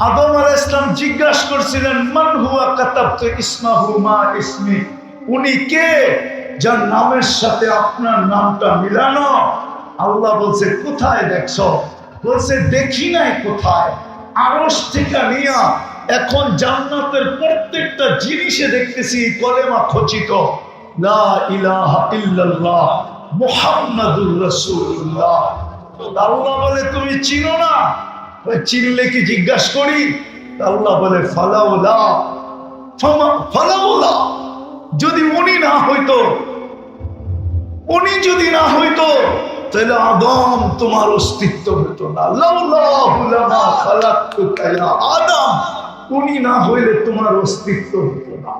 আদম আলাইহিস সালাম জিজ্ঞাসা করছিলেন, মান হুয়া কাতাবতু ইসমাহু মা ইসমি, উনি কে যার নামের সাথে আপনার নামটা মিলানো? আল্লাহ বলছে, কোথায় দেখছো? বলছে, দেখি নাই কোথায়, আরশ থেকে নিয়া এখন জান্নাতের প্রত্যেকটা জিনিসে দেখতেছি কলেমা খচিত, লা ইলাহা ইল্লাল্লাহ মুহাম্মাদুর রাসূলুল্লাহ। আল্লাহ বলে, তুমি চিনো না? চিনলে কি জিজ্ঞাসা করি? আল্লাহ বলে, ফালাউলা ফালাউলা, যদি উনি না হইতো, উনি যদি না হইতো তাহলে আদম তোমার অস্তিত্ব হইতো না। লাউলাহু লামা খালাকতুকা ইয়া আদম, উনি না হইলে তোমার অস্তিত্ব হইতো না।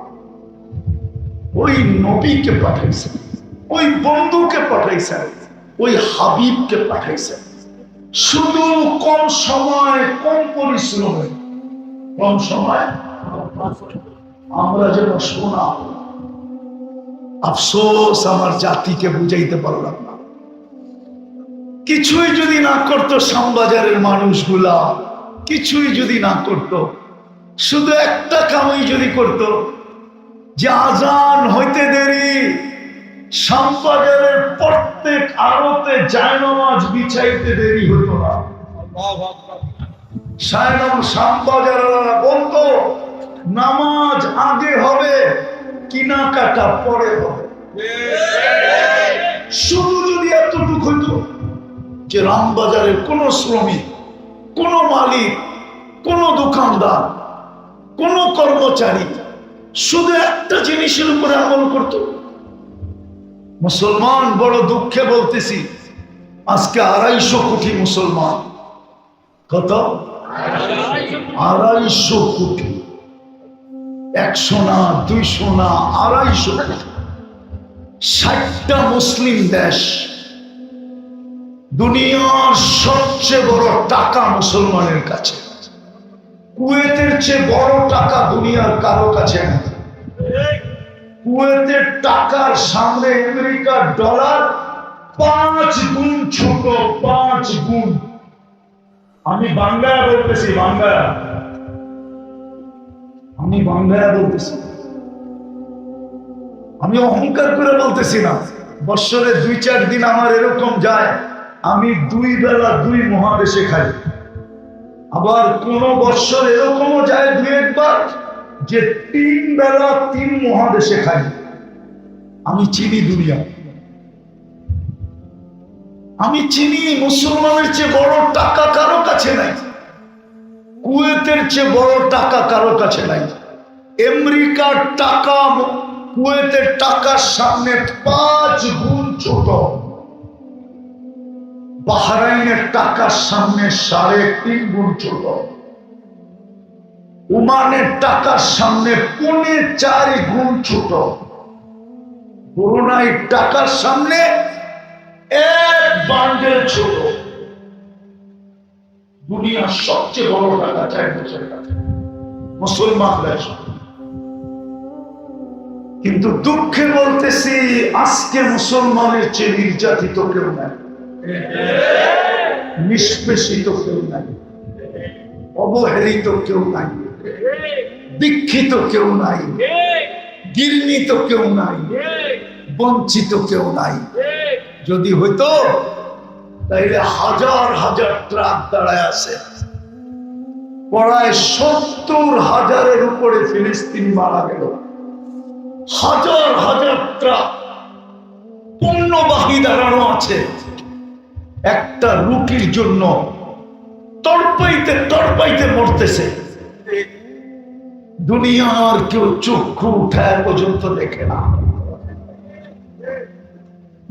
ওই নবীকে পাঠাইছেন, ওই বন্ধুকে পাঠাইছেন, ওই হাবিবকে পাঠাইছেন, শুধু কম সময় কম পরিশ্রমে, কম সময় আমরা যেন শোনা। আফসোস, আমার জাতিকে বুঝাইতে পারলাম না। কিছুই যদি না করতো শ্যামবাজারের মানুষগুলা, কিছুই যদি না করতো, শুধু একটা কামই যদি করতো, যে আজান হইতে দেরি শ্যামবাজারের প্রত্যেক আড়তে জায়নামাজ বিছাইতে দেরি হতো না। শ্যামবাজারেরা বলতো নামাজ আগে হবে, কেনাকাটা পরে হবে। শুধু যদি এতটুকু হইতো যে রামবাজারের কোন শ্রমিক, কোন মালিক, কোন দোকানদার, কোন কর্মচারী শুধু একটা জিনিসের উপরে আমল করত। মুসলমান, বড় দুঃখে বলতেছি, আজকে 250 কোটি মুসলমান। কত? 250 কোটি। 100 না, 200 না, 250 কোটি। 60টা মুসলিম দেশ। দুনিয়ার সবচেয়ে বড় টাকা মুসলমানের কাছে। কুয়েতের চেয়ে বড় টাকা দুনিয়ার কারো কাছে নেই। কুয়েতের টাকার সামনে আমেরিকার ডলার 5 গুণ ছোট, 5 গুণ। আমি বাংলায় বলতেছি, আমি বাংলায় বলতেছি, আমি অহংকার করে বলতেছি না। বৎসরে 2-4 দিন আমার এরকম যায়, আমি 2 বেলা 2 মহাদেশে খাই। আবার কোন বৎসর এরকমও যায় 2-1 বার যে 3 বেলা 3 মহাদেশে খাই। আমি চিনি দুনিয়া, আমি চিনি মুসলমানের চেয়ে বড় টাকা কারো কাছে নাই। কুয়েতের চেয়ে বড় টাকা কারো কাছে নাই। আমেরিকার টাকা কুয়েতের টাকার সামনে 5 গুণ ছোট। বাহরাইনের টাকার সামনে 3.5 গুণ ছোট। ওমানের টাকার সামনে 4.5 গুণ ছোট। ব্রুনাইয়ের টাকার সামনে 1 বান্ডেল ছোট। দুনিয়ার সবচেয়ে বড় টাকা 4 বছরের কাছে মুসলমান দেশ। কিন্তু দুঃখে বলতেছি, আজকে মুসলমানের চেয়ে নির্যাতিত কেউ নাই, নিষ্পেষিত কেউ নাই, অবহেলিত কেউ নাই, দীক্ষিত কেউ নাই, ঘৃণিত কেউ নাই, বঞ্চিত কেউ নাই। যদি হইতো তাইলে হাজার হাজার ট্রাক দাঁড়ায় আছে, প্রায় 70,000-এর উপরে ফিলিস্তিন মারা গেল। হাজার হাজার ট্রাক পণ্যবাহী দাঁড়ানো আছে একটা রুটির জন্য, তড়পাইতে তড়পাইতে মরতেছে। দুনিয়ার কেউ চক্ষু উঠায় পর্যন্ত দেখে না।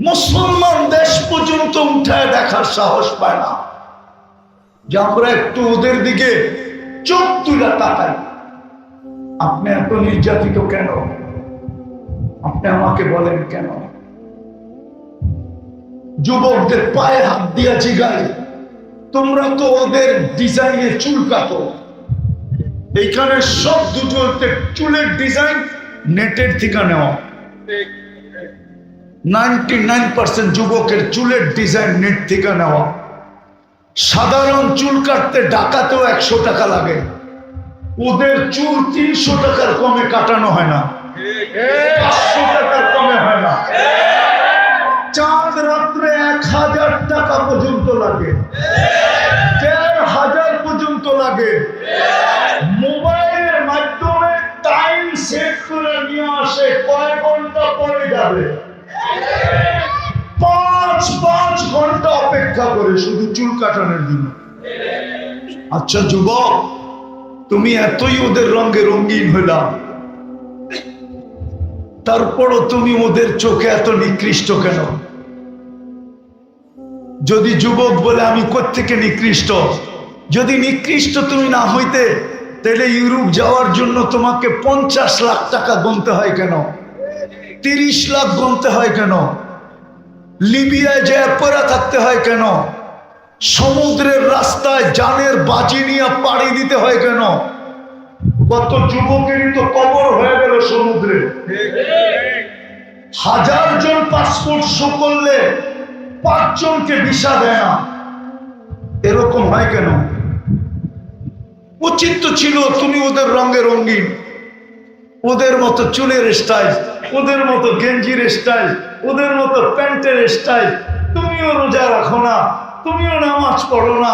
মুসলমান দেশ পর্যন্ত উঠায় দেখার সাহস পায় না যে আমরা একটু ওদের দিকে চোখ তুলে তাকাই। আপনি এত নির্যাতিত কেন? আপনি আমাকে বলেন কেন? যুবকদের পায়ে হাত দিয়া জিগাই, তোমরা তো ওদের ডিজাইনে চুল কাটো। এইখানে সব দুজনের চুলের ডিজাইন নেটের থেকে নেওয়া। 99% যুবকের চুলের ডিজাইন নেট থেকে নেওয়া। সাধারণ চুল কাটতে ঢাকাতেও 100 টাকা লাগে। ওদের চুল 300 টাকার কমে কাটানো হয় না, 500 টাকার কমে হয় না। চাঁদ রাত্রে 1000 টাকা পর্যন্ত লাগে, 1500 পর্যন্ত লাগে। মোবাইলের মাধ্যমে টাইম সেট করে নিয়ে আসে, কয় ঘন্টা পরে যাবে। 5 ঘন্টা অপেক্ষা করে শুধু চুল কাটানোর জন্য। আচ্ছা যুবক, তুমি এতই ওদের রঙে রঙিন হইলাম, তারপরও তুমি ওদের চোখে এত নিকৃষ্ট কেন? যদি যুবক বলে আমি কোত্থেকে নিকৃষ্ট, যদি নিকৃষ্ট তুমি না হইতে তাহলে ইউরোপ যাওয়ার জন্য তোমাকে 50 লাখ টাকা গুনতে হয় কেন? 30 লাখ গুনতে হয় কেন? লিবিয়ায় যে পড়ে থাকতে হয় কেন? সমুদ্রের রাস্তায় জানের বাজি নিয়ে পাড়ি দিতে হয় কেন? কত যুবকেরই তো কবর হয়ে গেল সমুদ্রে। 1000 জন পাসপোর্ট শো করলে 5 জনকে ভিসা দেয় না, এরকম হয় কেন? উচিত তো ছিল তুমি ওদের রঙে রঙিন, ওদের মতো চুলের স্টাইল, ওদের মতো গেঞ্জির স্টাইল, ওদের মতো প্যান্টের স্টাইল। তুমিও রোজা রাখো না, তুমিও নামাজ পড়ো না,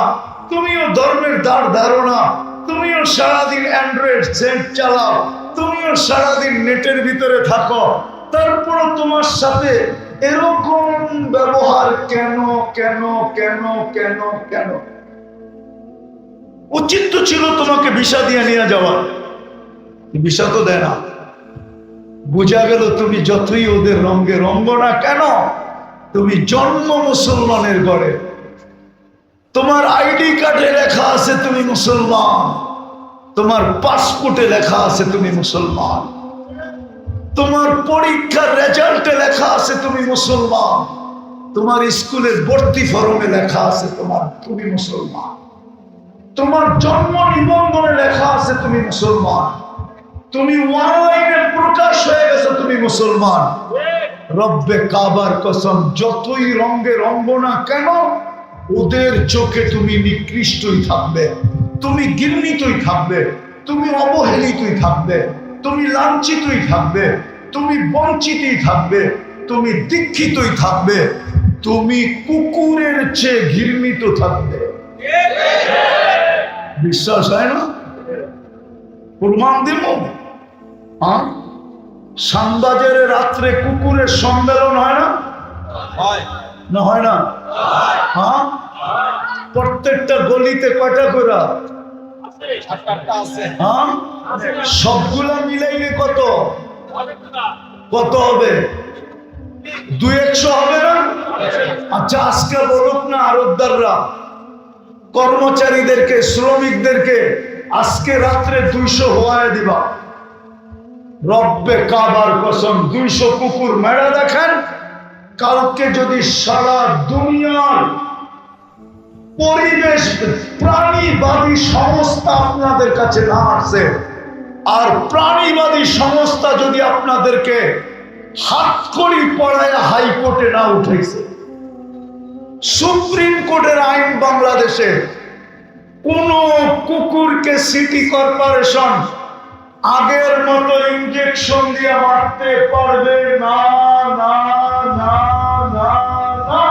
তুমিও ধর্মের দাঁড় ধারো না, তুমিও সারাদিন অ্যান্ড্রয়েড সেট চালাও, তুমিও সারাদিন নেটের ভিতরে থাকো, তারপর তোমার সাথে এরকম ব্যবহার কেন কেন কেন কেন কেন? উচিত তো ছিল তোমাকে ভিসা দিয়ে নিয়ে যাওয়া, ভিসা তো দেয় না। বোঝা গেল তুমি যতই ওদের রঙে রঙ্গ না কেন, তুমি জন্ম মুসলমানের ঘরে, তোমার আইডি কার্ডে লেখা আছে তুমি মুসলমান, তোমার পাসপোর্টে লেখা আছে তুমি মুসলমান, তোমার পরীক্ষার রেজাল্টে লেখা আছে তুমি মুসলমান, তোমার স্কুলের ভর্তি ফরমে লেখা আছে তুমি মুসলমান, তোমার জন্ম নিবন্ধনে লেখা আছে তুমি মুসলমান, তুমি অনলাইনে প্রকাশ হয়ে গেছো তুমি মুসলমান। রব্বে কাবার কসম, যতই রঙে রঙ্গ না কেন, ওদের চোখে তুমি নিকৃষ্টই থাকবে, তুমি ঘৃণিতই থাকবে, তুমি অবহেলিতই থাকবে, তুমি লাঞ্ছিতই থাকবে, তুমি বঞ্চিতই থাকবে, তুমি দীক্ষিতই থাকবে, তুমি কুকুরের চেয়ে ঘৃণিত থাকবে। বিশ্বাস হয় না? প্রমাণ দেব। শ্যামবাজারে রাত্রে কুকুরের সম্মেলন হয় না? না হয় না? হ্যাঁ, প্রত্যেকটা গলিতে কয়টা করে? হ্যাঁ, সবগুলা মিলাইলে কত কত হবে? 200 হবে না? আচ্ছা আজকে বলুক না আরবদাররা কর্মচারীদেরকে, শ্রমিকদেরকে আজকে রাত্রে 200 হওয়ায় দিবা। রব্বে কাবার কসম, 200 কুকুর মেরা দেখেন। কালকে যদি সারা দুনিয়ার পরিবেশ প্রাণীবাদী সংস্থা আপনাদের কাছে না আসে, আর প্রাণীবাদী সংস্থা যদি আপনাদেরকে হাতকড়ি পড়ায় হাইকোর্টে না উঠেছে, সুপ্রিম কোর্টের আইন বাংলাদেশে কোন কুকুরকে সিটি কর্পোরেশন আগের মতো ইনজেকশন দিয়ে মারতে পারবে না, না না না না।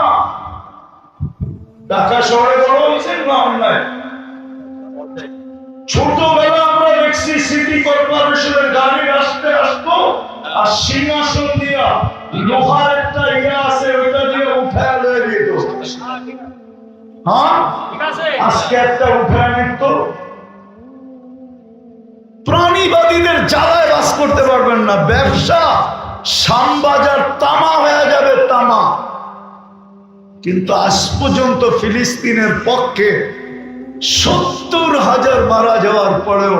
ঢাকা শহরে বড় হয়েছেন না অনলাইন? ছোটবেলা আমরা দেখছি সিটি কর্পোরেশনের গাড়ি আসতে আসতো আর সিংহাসন দিয়া লোহার একটা ইয়ে আছে ওইটা দিয়ে উঠায় লয়ে দিত। হ্যাঁ, আজকে একটা উঠায় নিত। প্রাণীবাদীদের জ্বালায় বাস করতে পারবেন না। ব্যবসা শ্যামবাজার তামা হয়ে যাবে, তামা। কিন্তু আজ পর্যন্ত ফিলিস্তিনের পক্ষে 70,000 মারা যাওয়ার পরেও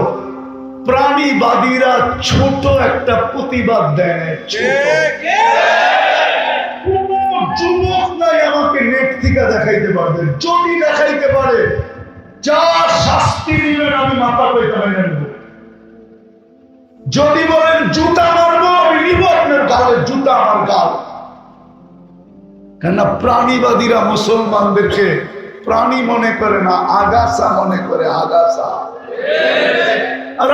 প্রাণীবাদীরা ছোট একটা প্রতিবাদ দেয়। কোন যুবক নাই আমাকে নেট থেকে দেখাইতে পারবে, যদি দেখাইতে পারে যা শাস্তি দিবেন আমি মাথা পেতে হয় নেব। যদি বলেন জুতা মারবো, আমি নিব আপনার গালের জুতা, আমার গাল। কেননা প্রাণীবাদীরা মুসলমানদেরকে প্রাণী মনে করে না, আগাছা মনে করে, আগাছা। আর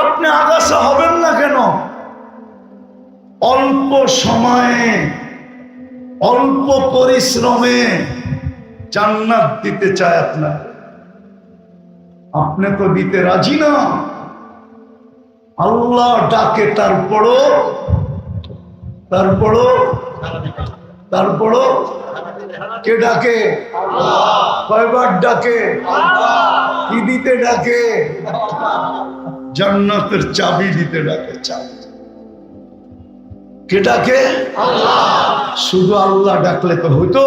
অল্প সময়ে অল্প পরিশ্রমে জান্নাত দিতে চায় আপনার, আপনি তো দিতে রাজি না। আল্লাহ ডাকে, তারপরও কে ডাকে? কয়বার ডাকে? কি দিতে ডাকে? জান্নাতের চাবি দিতে ডাকে। চাবি কে ডাকে? শুধু আল্লাহ ডাকলে তো হইতো?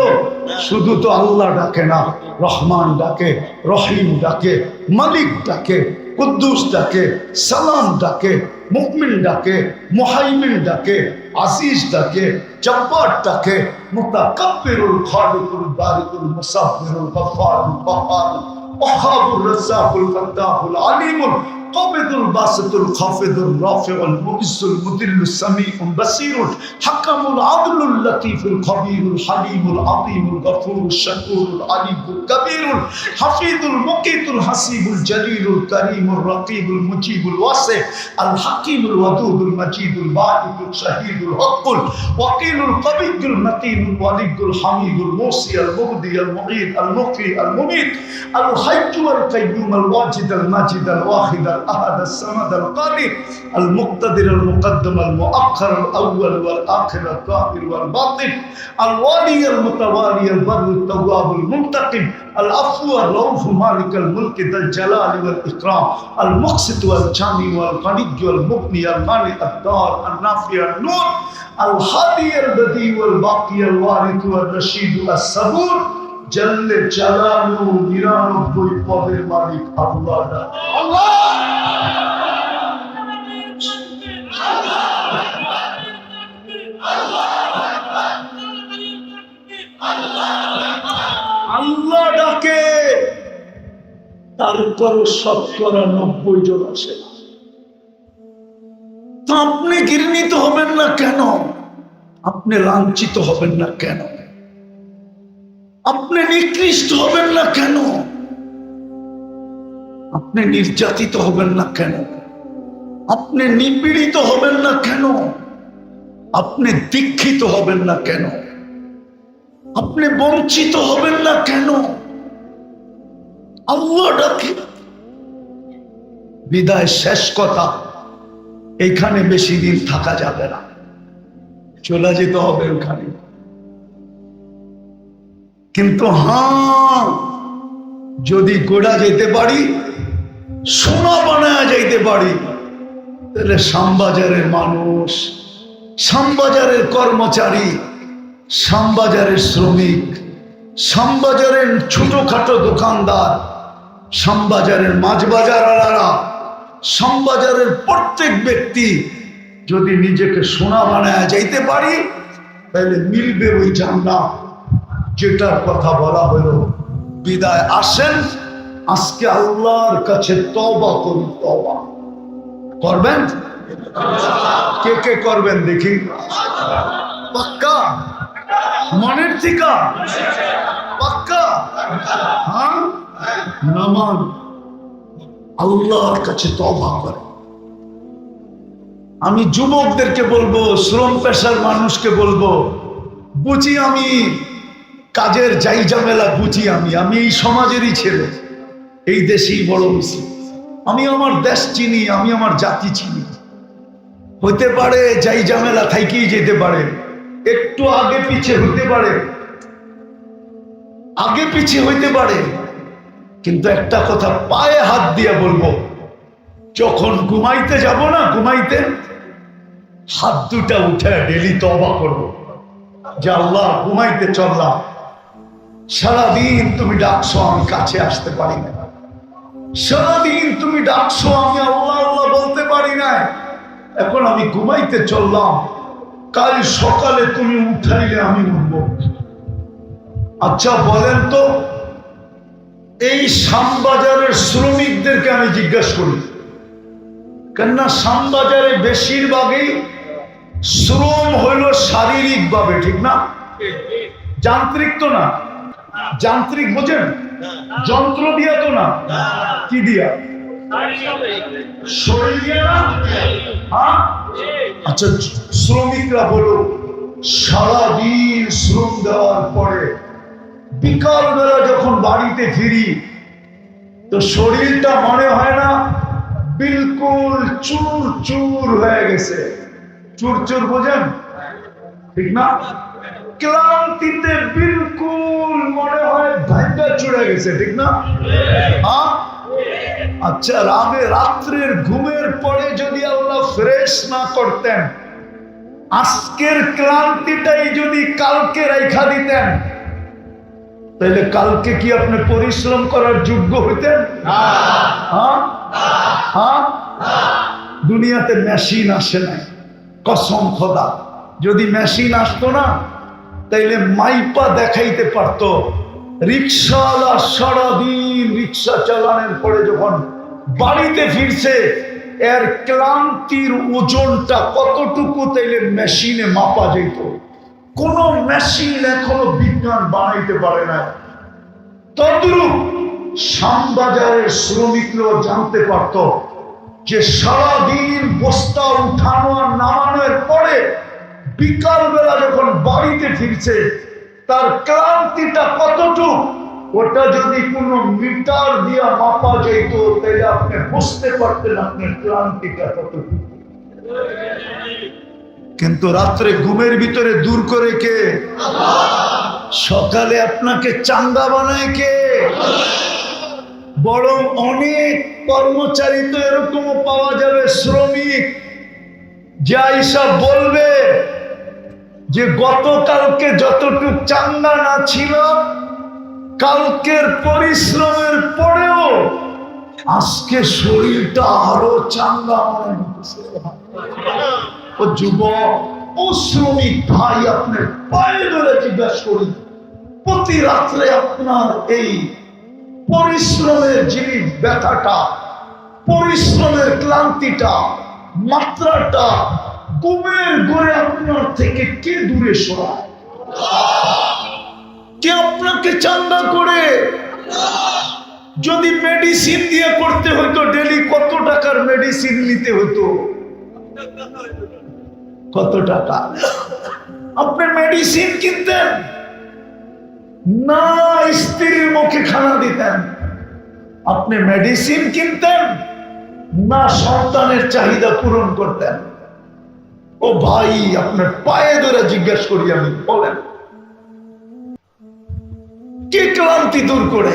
শুধু তো আল্লাহ ডাকে না, রহমান ডাকে, রহিম ডাকে, মালিক ডাকে, কুদ্দুস ডাকে, সালাম ডাকে, মুমিন ডাকে, মুহাইমিন ডাকে, আজিজ ডাকে, জব্বার ডাকে, মুতাকাব্বিরুল খালিকুল বারিকুল মুসাব্বিরুল গফফারুল কাহ্হারুল ওয়াহাবুর রাজ্জাকুল ফাত্তাহুল আলিমুল قابض الباسط الخافض الرافع المؤز المذل السميع البصير حكم العدل اللطيف الخبير الحليم العظيم الغفور الشكور العليم الكبير الحفيظ المقيت الحسيب الجليل الكريم الرقيب المجيب الواسع الحكيم الودود المجيد الباعث الشهيد الحق الوكيل القوي المتين الولي الحميد الموصي المبدي المعيد المحيي المميت الحي والقيوم الواجد الماجد الواحد الأحد الصمد القادر المقتدر المقدم المؤخر الأول والآخر الظاهر والباطن الوالي المتوالي البر التواب المنتقم العفو الرؤوف مالك الملك ذا الجلال والإكرام المقسط والجامع والغني والمغني المانع الدار النافع النور الهادي البديع والباقي الوارث والرشيد الصبور জল্লে জালালু 99 পদের মালিক আল্লাহ। আল্লাহ ডাকে, তারপর 90 জন আসে। তো আপনি ঘৃণিত হবেন না কেন? আপনি লাঞ্ছিত হবেন না কেন? আপনি নিকৃষ্ট হবেন না কেন? আপনি নির্যাতিত হবেন না কেন? আপনি নিপীড়িত হবেন না কেন? আপনি দীক্ষিত হবেন না কেন? আপনি বঞ্চিত হবেন না কেন? আল্লাহ ডাকে। বিদায় শেষ কথা, এখানে বেশি দিন থাকা যাবে না, চলে যেতে হবে ওখানে। কিন্তু যদি গোড়া যেতে পারি, সোনা বানায় যাইতে পারি, তাহলে শ্যামবাজারের মানুষ, শ্যামবাজারের কর্মচারী, শ্যামবাজারের শ্রমিক, শ্যামবাজারের ছোটখাটো দোকানদার, শ্যামবাজারের মাছবাজারওয়ালারা, শ্যামবাজারের প্রত্যেক ব্যক্তি যদি নিজেকে সোনা বানায় যাইতে পারি, তাহলে মিলবে ওই জান্নাত যেটার কথা বলা হলো। বিদায় আসেন, আজকে আল্লাহর কাছে তওবা করুন। তওবা করবেন? কে কে করবেন দেখি? পাক্কা? মনের থেকে পাক্কা? হ্যাঁ, নামান আল্লাহর কাছে তওবা করে। আমি যুবকদেরকে বলবো, শ্রম পেশার মানুষকে বলবো, বুঝি আমি কাজের যাই ঝামেলা বুঝি। আমি এই সমাজেরই ছেলে, এই দেশেই বড় হয়েছি। আমি আমার দেশ চিনি, আমি আমার জাতি চিনি। হতে পারে যাই ঝামেলা থাইকেই যেতে পারে, একটু আগে পিছে হতে পারে, আগে পিছে হইতে পারে, কিন্তু একটা কথা পায়ে হাত দিয়ে বলবো, যখন ঘুমাইতে যাব না, ঘুমাইতে হাত দুটা উঠে ডেলি তওবা করবো যে আল্লাহ ঘুমাইতে চললাম, সারাদিন তুমি ডাকছো, আমি কাছে আসতে পারি না। সারাদিন তুমি ডাকছো, আমি আল্লাহ আল্লাহ বলতে পারি না। এখন আমি ঘুমাইতে চললাম, কাল সকালে তুমি উঠাইলে আমি উঠবো। আচ্ছা বলেন তো, এই শ্যামবাজারের শ্রমিকদেরকে আমি জিজ্ঞাসা করি, কেননা শ্যামবাজারে বেশিরভাগই শ্রম হইল শারীরিক ভাবে, ঠিক না? যান্ত্রিক তো না। যান্ত্রিক বোঝেন? যন্ত্র দিয়া তো না, কি দিয়া? শরীর দিয়া না? হ্যাঁ, আচ্ছা, শ্রমিকরা বলো, সারাদিন শ্রম দেওয়ার পরে বিকাল বেলা যখন বাড়িতে ফিরি তো শরীরটা মনে হয় না বিলকুল চুর চুর হয়ে গেছে? চুর চুর বোঝেন, ঠিক না? ক্লান্তিতে বিলকুল মনে হয় ভাইটা চুড়ে গেছে, ঠিক না? আচ্ছা, রাত্রের ঘুমের পরে যদি আল্লাহ ফ্রেশ না করতেন, আজকের ক্লান্তিটাই যদি কালকে রেখা দিতেন, তাহলে কালকে কি আপনি পরিশ্রম করার যোগ্য হইতেন? দুনিয়াতে মেশিন আসে নাই, কসম খোদা। যদি মেশিন আসতো না, তাইলে মাইপা দেখাইতে পারতো রিক্সাওয়ালা সারাদিন রিক্সা চালানোর পরে যখন বাড়িতে ফিরছে এর ক্লান্তির ওজনটা কতটুকু, তাইলে মেশিনে মাপা যেত। কোন মেশিন এখনো বিজ্ঞান বানাইতে পারে না। তদ্রূপ শ্যামবাজারের শ্রমিকরাও জানতে পারত যে সারাদিন বস্তা উঠানো আর নামানোর পরে বিকাল বেলা যখন বাড়িতে ফিরছে তার ক্লান্তিটা কতটুকু, ওটা যদি কোনো মিটার দিয়ে মাপা যেত তাহলে আপনি বুঝতে পারতেন আপনার ক্লান্তিটা কতটুকু। কিন্তু রাত্রে ঘুমের ভিতরে দূর করে কে? সকালে আপনাকে চাঙ্গা বানায় কে? বরং অনেক কর্মচারী তো এরকমও পাওয়া যাবে, শ্রমিক, যে আইসা বলবে যে গতকালকে যতটুকু চাঙ্গা না ছিল, কালকের পরিশ্রমের পরেও আজকে শরীরটা আরো চাঙ্গা মনে হচ্ছে। ও যুবক, ও শ্রমিক ভাই, আপনার পায়ে ধরে জিজ্ঞাসা করি, প্রতি রাত্রে আপনার এই পরিশ্রমের যিনি ব্যথাটা, পরিশ্রমের ক্লান্তিটা, মাত্রাটা ঘুমের ঘরে আপনার থেকে কে দূরে সরায়? কে আপনাকে চাঙ্গা করে? যদি মেডিসিন দিয়ে করতে হতো ডেলি, কত টাকার মেডিসিন নিতে হতো? কত টাকা? আপনি মেডিসিন কিনতেন না স্ত্রীর মুখে খানা দিতেন? আপনি মেডিসিন কিনতেন না সন্তানের চাহিদা পূরণ করতেন? ও ভাই, আপনার পায়ে ধরে জিজ্ঞাসা করি আমি, বলেন কে ক্লান্তি দূর করে?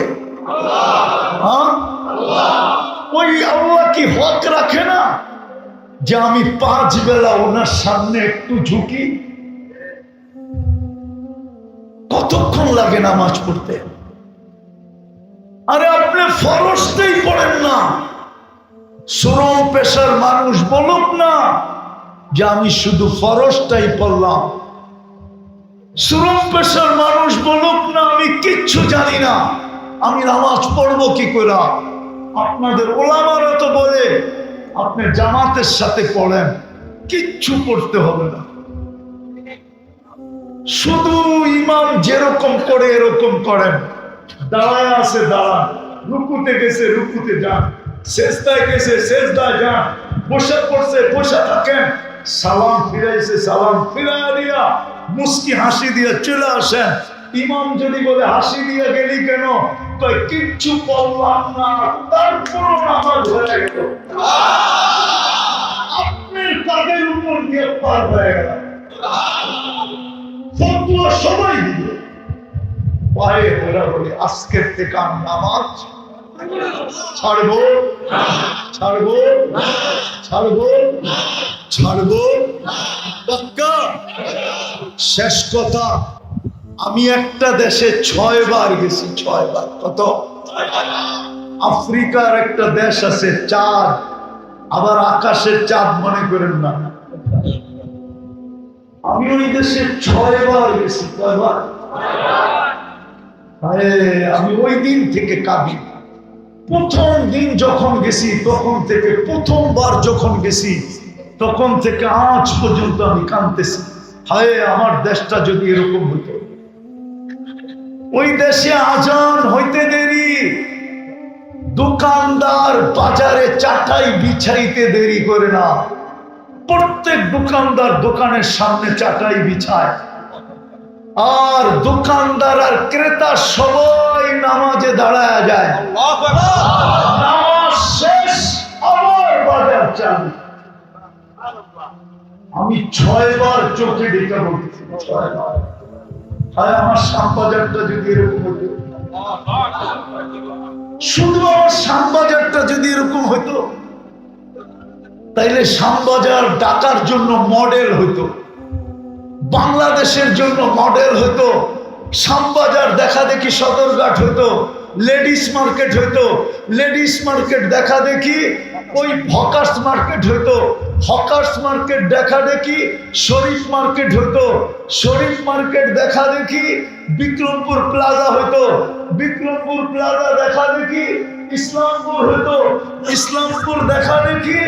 ওই আল্লাহ কি হক রাখে না যে আমি 5 বেলা ওনার সামনে একটু ঝুঁকি? কতক্ষণ লাগে নামাজ পড়তে? আরে আপনি ফরজটাই পড়েন না। শ্রম পেশার মানুষ বলুক না যে আমি শুধু ফরজটাই পড়লাম। শ্রম পেশার মানুষ বলুক না আমি কিচ্ছু জানি না, আমি নামাজ পড়বো কি করে। আপনাদের ওলামারা তো বলে আপনি জামাতের সাথে পড়েন, কিচ্ছু পড়তে হবে না, শুধু ইমাম যেরকম করে এরকম করেন। দাঁড়ায় আছে দাঁড়ান, রুকুতে গেছে রুকুতে যান, সেজদায় গেছে সেজদায় যান, বসে পড়ছে বসে থাকেন, সালাম ফিরাইছে সালাম ফিরাইয়া দিয়া মুস্কি হাসি দিয়ে চলে আসেন। ইমাম যদি বলে হাসি দিয়ে গেলি কেন, কিচ্ছু বললাম না, তারপর নামাজ হয়ে গেল। আপনার তাদের উপর দিয়ে পার হয়ে গেল, সবাই দিবে পায়ে ধরা বলে আজকের থেকে আমি নামাজ ছাড়বো ছাড়বো ছাড়বো ছাড়বো। পাক্কা শেষ কথা, আমি একটা দেশে 6 বার গেছি, 6 বার। কত? আফ্রিকার একটা দেশ আছে চাঁদ, আবার আকাশের চাঁদ মনে করেন না। আমি ওই দেশে 6 বার গেছি। কয়বার? আমি ওই দিন থেকে কাঁদি। প্রথম দিন যখন গেছি তখন থেকে, প্রথমবার যখন গেছি তখন থেকে আজ পর্যন্ত আমি কাঁদতেছি, হায় আমার দেশটা যদি এরকম হতো। ওই দেশে আজান হইতে দেরি, দোকানদার বাজারে চাটাই বিছাইতে দেরি করে না, প্রত্যেক দোকানদার দোকানের সামনে চাটাই বিছায়, আর দোকানদার আর ক্রেতা সবাই নামাজে দাঁড়ায় যায়। নামাজ শেষ, আবার বাজার চালু। আমি 6 বার চোখে ডেকে বলছি, 6 বার। আমার শ্যামবাজারটা যদি এরকম হতো, শুধু আমার শ্যামবাজারটা যদি এরকম হতো, তাইলে শ্যামবাজার ঢাকার জন্য মডেল হতো, বাংলাদেশের জন্য মডেল হতো। শ্যামবাজার দেখা দেখি সদরঘাট হতো, লেডিস মার্কেট হতো, লেডিস মার্কেট দেখা দেখি ওই হকার্স মার্কেট হতো, হকার্স মার্কেট দেখা দেখি শরীফ মার্কেট হতো, শরীফ মার্কেট দেখা দেখি বিক্রমপুর প্লাজা হতো, বিক্রমপুর প্লাজা দেখা দেখি ইসলামপুর হতো, ইসলামপুর দেখা দেখি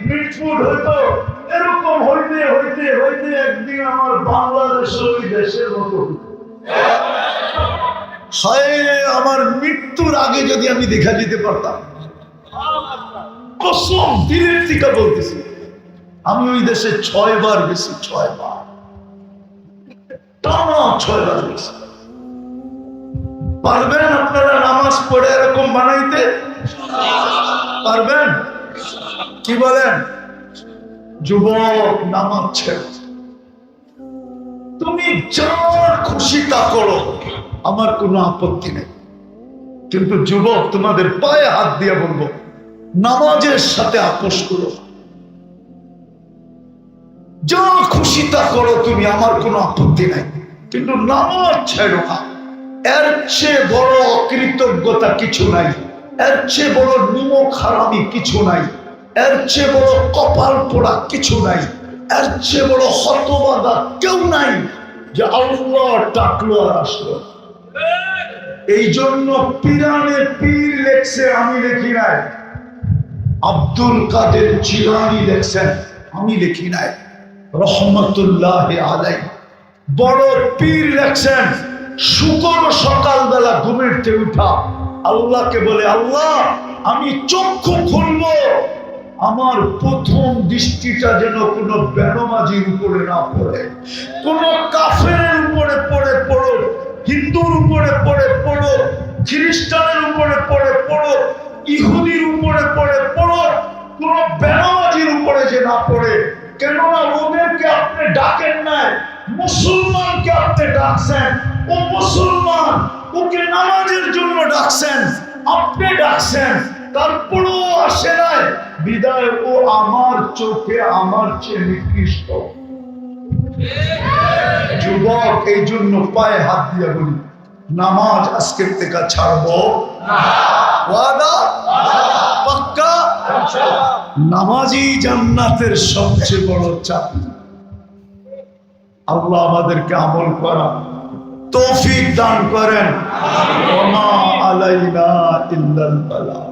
মিটফুট হতো। এরকম হইতে হইতে হইতে একদিন আমার বাংলাদেশ ওই দেশের মতো। হায়, আমার মৃত্যুর আগে যদি আমি দেখা দিতে পারতাম, কসম দিলের থেকে বলতেছি, আমি ওই দেশে 6 বার গেছি, 6 বার, টানা 6 বার গেছি। পারবেন আপনারা নামাজ পড়ে এরকম বানাইতে? পারবেন? কি বলেন? যুবক, নামাজ ছেড়ে তুমি যা খুশি তা করো, আমার কোনো আপত্তি নেই। কিন্তু যুবক, তোমাদের পায়ে হাত দিয়ে বলবো, নামাজের সাথে আপোষ করো। যা খুশি তা করো তুমি, আমার কোনো আপত্তি নাই, কিন্তু নামাজ ছেড়ো না। এর চেয়ে বড় অকৃতজ্ঞতা কিছু নাই, এর চেয়ে বড় নিমক হারামি কিছু নাই, এর চেয়ে বড় কপাল পোড়া কিছু নাই, এর চেয়ে বড় হতবাদা কেউ নাই যে আল্লাহ ডাকলো আর আসলো। এই জন্য পিরানে পীর লেখছে, আমি লিখি নাই। আব্দুল কাদের জিলানী লেখছেন, আমি লিখি নাই, রহমতুল্লাহ আলাইহি। বড় পীর লেখছেন, শুকর সকালবেলা ঘুমের থেকে উঠা আল্লাহকে বলে, আল্লাহ আমি চক্ষু খুলবো, আমার প্রথম দৃষ্টিটা যেন কোনো বেনমাজির উপরে না পড়ে, কোন কাফেরের উপরে পড়ো, হিন্দুর উপরে পড়ো, খ্রিস্টানের উপরে পড়ো, ইহুদির উপরে পড়ো, কোন বেনমাজির উপরে যে না পড়ে। কেননা ওদেরকে আপনি ডাকেন নাই, মুসলমানকে আপনি ডাকছেন। ও মুসলমান, ওকে নামাজের জন্য ডাকছেন, আপনি ডাকছেন, তারপরেও আসে নাই, বিদায় ও আমার চোখে আমার চেয়ে নিকৃষ্ট। যুবক, এই জন্য পায়ে হাত দিয়ে বলি, নামাজ আজকের থেকে ছাড়বো না। ওয়াদা? পাক্কা? নামাজই জান্নাতের সবচেয়ে বড় চাবি। আল্লাহ আমাদেরকে আমল করা তৌফিক দান করেন। ওমা আলাইনা ইল্লাল বালাগ।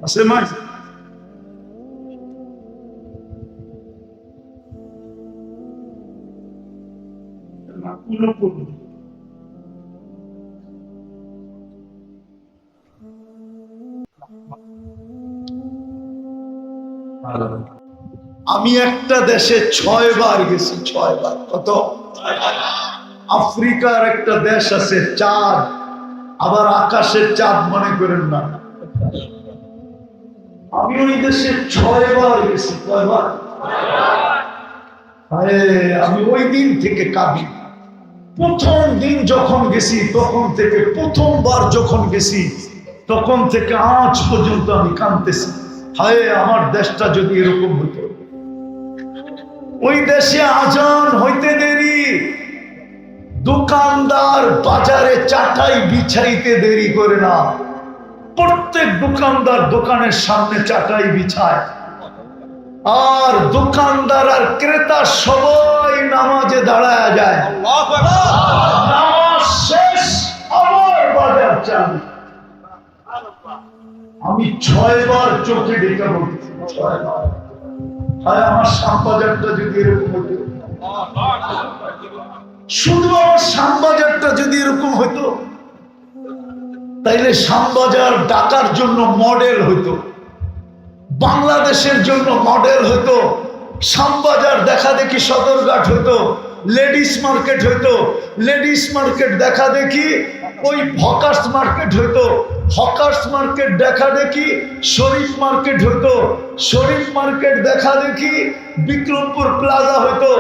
আছে মাইক? আমি একটা দেশে 6 বার গেছি, 6 বার। কত? আফ্রিকার একটা দেশ আছে, চাঁদ, আবার আকাশের চাঁদ মনে করেন না। আমি ওই দেশে 6 বার গেছি। কয়বার? আমি ওই দিন থেকে কাঁদি। প্রথম দিন যখন গেছি তখন থেকে, প্রথমবার যখন গেছি তখন থেকে আজ পর্যন্ত আমি কাঁদতেছি। হায়, আমার দেশটা যদি এরকম হতো। ওই দেশে আজান হইতে দেরি, দোকানদার বাজারে চাটাই বিছাইতে দেরি করে না। প্রত্যেক দোকানদার দোকানের সামনে চাটাই বিছায়, আর দোকানদার আর ক্রেতা সবাই নামাজে দাঁড়ায় যায়। নামাজ শেষ, আবার বাজার চালু। আমি 6 বার চোখে ডেকে বলছি, 6 বার। আমার শ্যামবাজারটা যদি এরকম হতো, শুধু আমার শ্যামবাজারটা যদি এরকম হতো, তাইলে শ্যামবাজার ঢাকার জন্য মডেল হইতো, বাংলাদেশের জন্য মডেল হইতো। শ্যামবাজার দেখা দেখি সদরঘাট হইতো, লেডিস মার্কেট হইতো, লেডিস মার্কেট দেখা দেখি ওই হকার্স মার্কেট হইতো, হকার্স মার্কেট দেখা দেখি শরীফ মার্কেট হইতো, শরীফ মার্কেট দেখা দেখি বিক্রমপুর প্লাজা হইতো,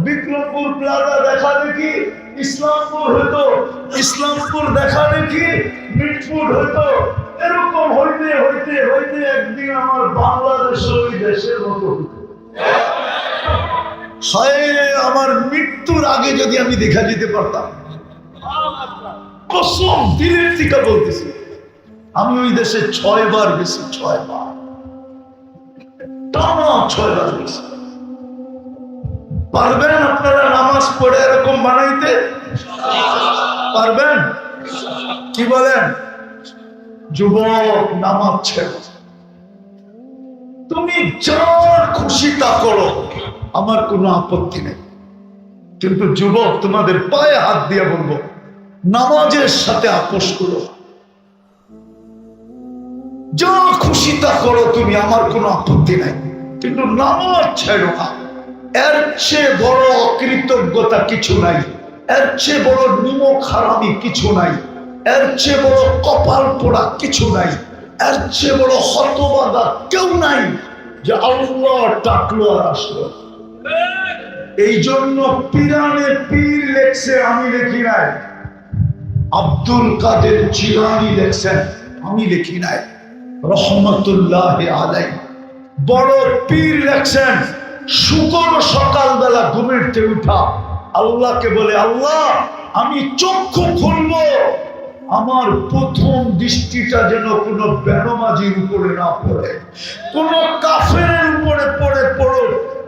বিক্রমপুর প্লাজা দেখা দেখি ইসলামপুর হইতো, ইসলামপুর দেখা দেখি মিটপুর হইতো। এরকম হইতে হইতে হইতে একদিন আমার বাংলাদেশ ওই দেশের মতো হইতো। আমার মৃত্যুর আগে যদি আমি দেখা যেতে পারতাম, কসম দিলের থেকে বলতেছি, আমি ওই দেশে 6 বার গেছি, 6 বার, টানা 6 বার গেছি। পারবেন আপনারা নামাজ পড়ে এরকম বানাইতে? পারবেন? কি বলেন? যুবক, নামাজ ছেড়ো, তুমি যার খুশি তা করো, আমার কোনো আপত্তি নেই। কিন্তু যুবক, তোমাদের পায়ে হাত দিয়ে বলবো, নামাজের সাথে আপোষ করো, যা খুশি তা করো তুমি, আমার কোনো আপত্তি নাই, কিন্তু নামাজ ছেড়ো না। এর চেয়ে বড় অকৃতজ্ঞতা কিছু নাই, এর চেয়ে বড় নিমক হারামি কিছু নাই, এর চেয়ে বড় কপাল পোড়া কিছু নাই, এর চেয়ে বড় হতবাদা কেউ নাই যে আল্লাহ ডাকলো আর আসলো। এই জন্য পিরানে পীর লেখছে, আমি লিখি নাই। আব্দুল কাদের জিলানী লেখছেন, আমি লিখি নাই, রহমতুল্লাহ আলাইহি। বড় পীর লেখছেন, শুকর সকালবেলা ঘুমের থেকে উঠা আল্লাহকে বলে, আল্লাহ আমি চক্ষু খুলবো, আমার প্রথম দৃষ্টিটা যেন কোনো বেনমাজির উপরে না পড়ে, কোনো কাফেরের উপরে পড়ো,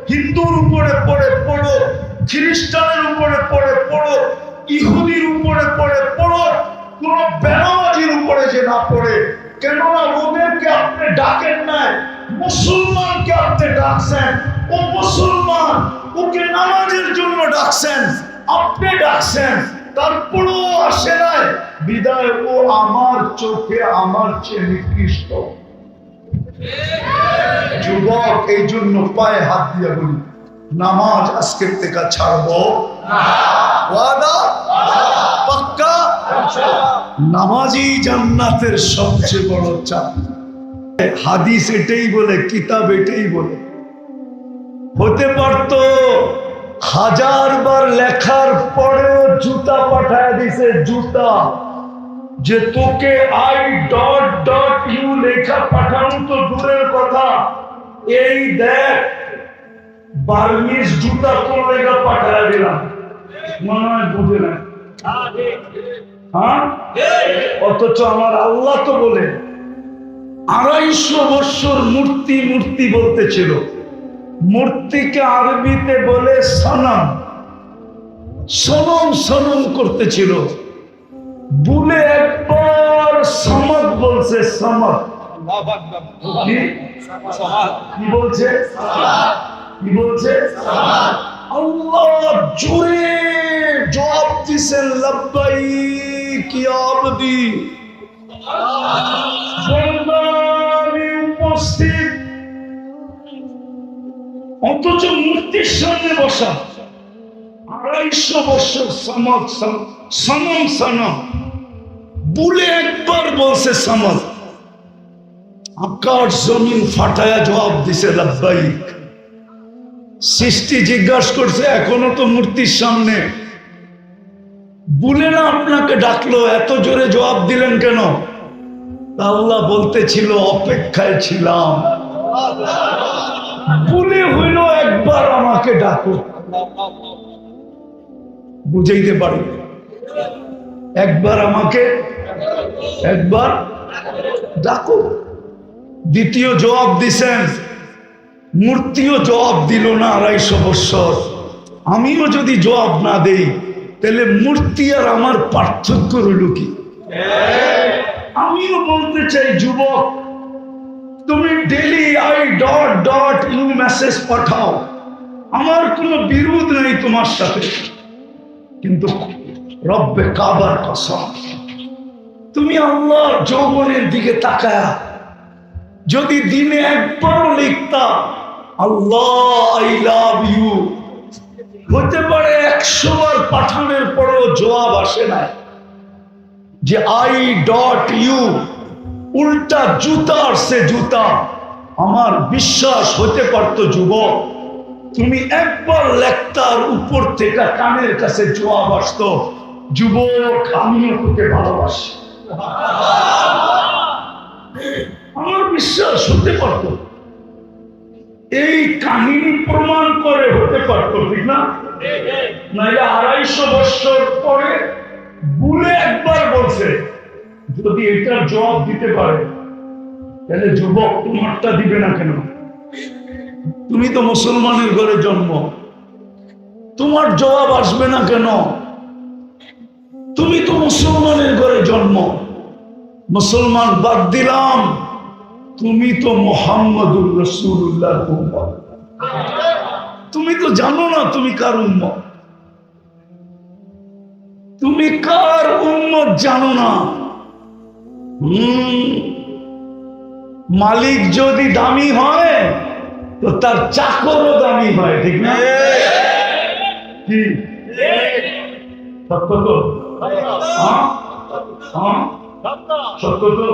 হিন্দুর উপরে পড়ো, খ্রিস্টানের উপরে পড়ো, ইহুদির উপরে পড়ো, কোনো বেনমাজির উপরে যে না পড়ে। কেননা ওদেরকে আপনি ডাকেন নাই, মুসলমানকে আপনি ডাকছেন, ও মুসলমান, ওকে নামাজের জন্য ডাকছেন, আপনি ডাকছেন, তারপরও আসে নাই, বিদায় ও আমার চোখে আমার চেয়ে নিকৃষ্ট। যুবক, এই জন্য পায়ে হাত দিয়ে বলি, নামাজ আজকের থেকে ছাড়বো না। ওয়াদা পাক্কা? নামাজই জান্নাতের সবচেয়ে বড় চাবি। হাদিস এটাই বলে, কিতাব এটাই বলে। হতে পারত 1000 বার লেখার পরেও জুতা পাঠায় দিছে, জুতা, যে তোকে I.U লেখা পাঠানো তো দূরের কথা, এই দেখ বার্মিজ জুতা তোর লেখা পাঠায় দিলাম। মনে হয় বুঝে না? হ্যাঁ, অথচ আমার আল্লাহ তো বলে 250 বছর মূর্তি বলতেছিল। মূর্তিকে আরবিতে বলে সনম করতেছিল, বলে একবার সমাদ বলছে, সমাদ। কি বলছে? আল্লাহ জোরে জবাব দিছেন, লাব্বাইক ইয়া আবদি, আমি উপস্থিত। অথচ মূর্তির সামনে বসা 250 বছর সনম বলে একবার বলছে সমাজ, আকাশ জমিন ফাটায়া জবাব দিছে লাব্বাইক। সৃষ্টি জিজ্ঞাসা করছে, এখনো তো মূর্তির সামনে বলে না আপনাকে ডাকলো, এত জোরে জবাব দিলেন কেন? আল্লাহ বলতেছিল, অপেক্ষায় ছিলাম, বলে হইল একবার আমাকে ডাকো। বুঝাইতে পারি? একবার আমাকে ডাকো। দ্বিতীয় জবাব দিছেন, মূর্তিও জবাব দিল না 250 বছর। আমিও যদি জবাব না দেই, তাহলে মূর্তি আর আমার পার্থক্য রইল কি? আমিও বলতে চাই, যুবক, তুমি ডেলি I.U মেসেজ পাঠাও, আমার কোনো বিরোধ নেই তোমার সাথে, কিন্তু রব্বে কাবার কসম, তুমি আল্লাহর যৌবনের দিকে তাকায়া যদি দিনে একবারও লিখতা আল্লাহ আই লাভ ইউ, হতে পারে 100 বার পাঠানোর পরেও জবাব আসে না যে I.U, উল্টা জুতার সে জুতা। আমার বিশ্বাস হতে পারতো যুবক তুমি একবার লেখতার উপর থেকে কানের কাছে জবাব আসতো যুবক আমিও তোকে ভালোবাসি। আমার বিশ্বাস হতে পারতো, এই কাহিনী প্রমাণ করে হতে পারতো, ঠিক না? নাইলে 250 বছর পরে ভুলে একবার বলছে যদি এটার জবাব দিতে পারে তাহলে যুবক তোমারটা দিবে না কেন? তুমি তো মুসলমানের ঘরে জন্ম, তোমার জবাব আসবে না কেন? তুমি তো মুসলমানের ঘরে জন্ম, মুসলমান বাদ দিলাম, তুমি তো মুহাম্মদুর রাসূলুল্লাহর উম্মত। তুমি তো জানো না তুমি কার উম্মত, তুমি কার উম্মত জানো না। মালিক যদি দামি হয় তো তার চাকরও দামি হয়, ঠিক না? কি সত্য তো? সত্য তো?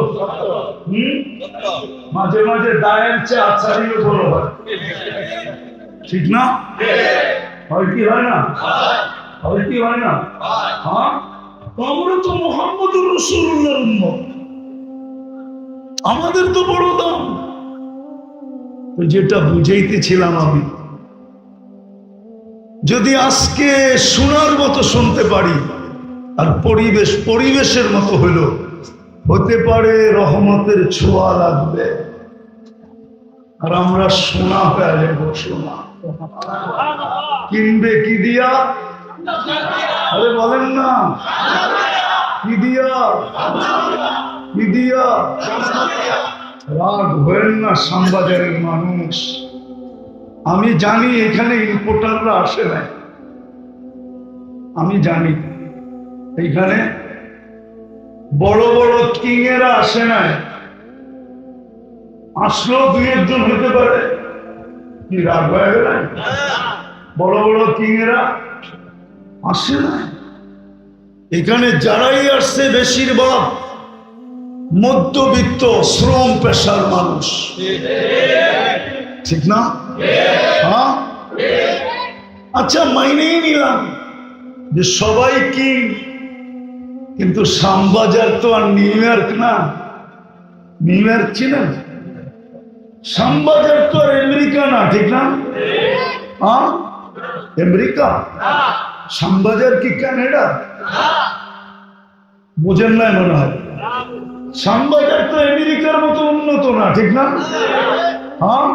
মাঝে মাঝে দায়ের চেয়ে আচারিও বড় হয়, ঠিক না? হয় কি হয় না? হয় কি হয় না? হ্যাঁ, আমরা তো মুহাম্মদুর রাসূলুল্লাহর উম্মত, আমাদের তো বড় দাম। তো যেটা বুঝাইতেছিলাম আমি, যদি আজকে শোনার মতো শুনতে পারি আর পরিবেশের মতো হলো, হতে পারে রহমতের ছোঁয়া লাগবে আর আমরা সোনা হয়ে যাবো। সোনা কিনবে কি দিয়া? আরে বলেন না, কি দিয়া? কি দিয়া? রাগ হয়েন না শ্যামবাজারের মানুষ, আমি জানি এখানে ইম্পোর্টাররা আসে না, আমি জানি এইখানে বড় বড় কিংয়েরা আসে না, আসলেও 2-1 হতে পারে। কি রাগ হয়ে গেল? বড় বড় কিংয়েরা আসে না। এখানে যারাই আসছে বেশিরভাগ মধ্যবিত্ত শ্রম পেশার মানুষ, ঠিক না? হ্যাঁ, আচ্ছা মাইনেই নিলাম যে সবাই কি, কিন্তু শ্যামবাজার তো আর নিউ ইয়র্ক না। নিউ ইয়র্ক ছিলেন, শ্যামবাজার তো আর আমেরিকা না, ঠিক না? হ্যাঁ, আমেরিকা। শ্যামবাজার কি কানাডা? বোঝেন না মনে হয়। শ্যামবাজার তো আমেরিকার মতো উন্নত না, ঠিক না? হ্যাঁ,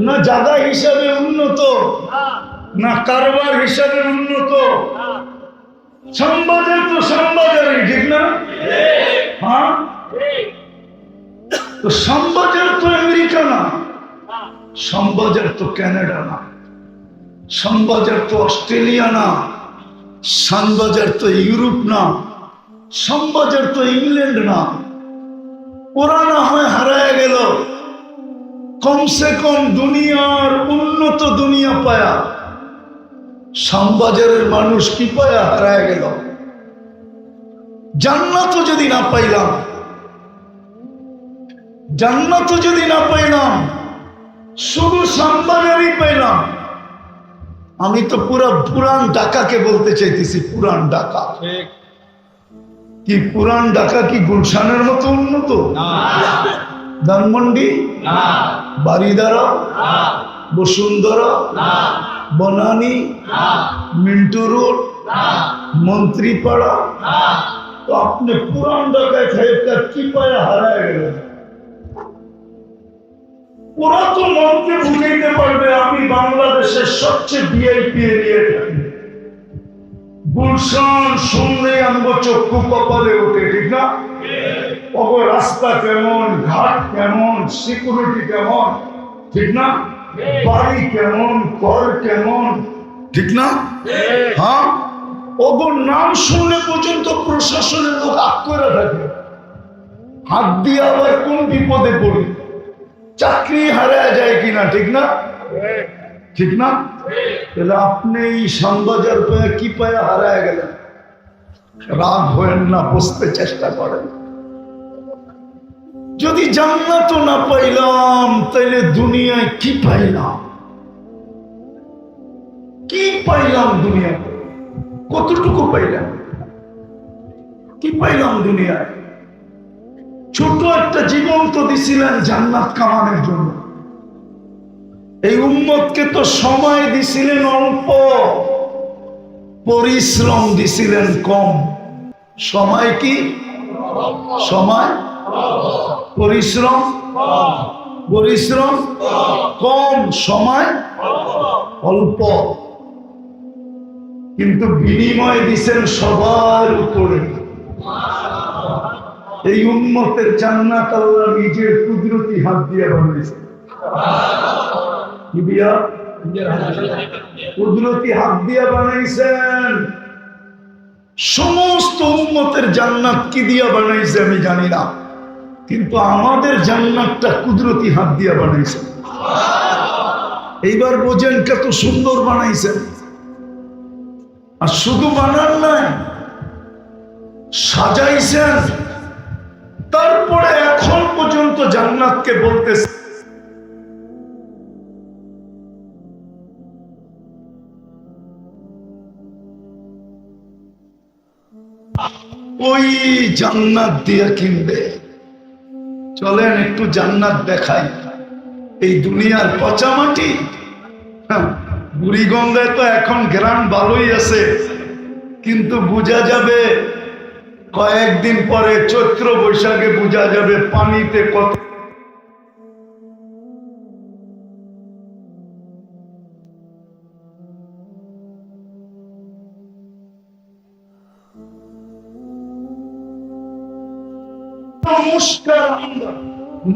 না জায়গা হিসাবে উন্নত, না কারবার হিসাবে উন্নত। শ্যামবাজার তো শ্যামবাজারই, ঠিক না? হ্যাঁ, তো শ্যামবাজার তো আমেরিকা না, শ্যামবাজার তো কানাডা না, শ্যামবাজার তো অস্ট্রেলিয়া না, শ্যামবাজার তো ইউরোপ না, শ্যামবাজার তো ইংল্যান্ড না। ওরা না হয় হারায় গেল, কমসে কম দুনিয়ার উন্নত দুনিয়া পায়া, শ্যামবাজারের মানুষ কি পায়া হারায় গেল? জান্নাতও যদি না পাইলাম, জান্নাতও যদি না পাইলাম, শুধু শ্যামবাজারই পাইলাম। আমি তো পুরান ঢাকাকে বলতে চাইতেছি, পুরান ঢাকা। কি পুরান ঢাকা কি গুলশানের মতো উন্নত? ধানমন্ডি, বারিদারা, বসুন্ধরা, বনানী, মিন্টু রোড, মন্ত্রীপাড়া। তো আপনি পুরান ঢাকায় সাহেবটা কি পায়া হারায় গেলেন? ওরা তো মনকে বুঝাইতে পারবে আমি বাংলাদেশের সবচেয়ে ভিআইপি এরিয়া থাকি। গুলশান শুনলে আমগো চক্ষু কপালে ওঠে, ঠিক না? ওগো রাস্তা কেমন, ঘাট কেমন, সিকিউরিটি কেমন, ঠিক না? বাড়ি কেমন, ঘর কেমন, ঠিক না? হ্যাঁ, ওগো নাম শুনলে পর্যন্ত প্রশাসনের লোক আগ করে থাকে, হাত দিয়ে আবার কোন বিপদে পড়ি, চাকরি হারায় যায় কিনা, ঠিক না? ঠিক না? তাহলে আপনি এই শ্যামবাজার পায়ে কি পায়ে হারায় গেলেন? রাগ হয়েন না, বুঝতে চেষ্টা করেন। যদি জান্নাত না পাইলাম তাইলে দুনিয়ায় কি পাইলাম? কি পাইলাম দুনিয়াতে? কতটুকু পাইলাম? কি পাইলাম দুনিয়ায়? ছোট একটা জীবন তো দিছিলেন জান্নাত কামানোর জন্য। এই উম্মতকে তো সময় দিছিলেন অল্প, পরিশ্রম দিছিলেন কম। সময় কি? সময়, পরিশ্রম, পরিশ্রম কম, সময় অল্প, কিন্তু বিনিময় দিছেন সবার উপরে। এই উম্মতের জান্নাত আল্লাহ নিজের কুদরতি হাত দিয়ে বানিয়েছেন। কি দিয়া? কুদরতি হাত দিয়ে বানাইছেন। সমস্ত উম্মতের জান্নাত কি দিয়া বানাইছে আমি জানি না, কিন্তু আমাদের জান্নাতটা কুদরতি হাত দিয়ে বানাইছেন। এইবার বোঝেন কত সুন্দর বানাইছেন। আর শুধু বানান নাই, সাজাইছেন। তারপরে এখন পর্যন্ত জান্নাতকে বলতেছে ওই জান্নাত দিয়ে কিনবে। চলেন একটু জান্নাত দেখাই। এই দুনিয়ার পচা মাটি। বুড়িগঙ্গায় তো এখন গ্রাম ভালোই আছে, কিন্তু বোঝা যাবে কয়েকদিন পরে, চৈত্র বৈশাখে বোঝা যাবে পানিতে কত।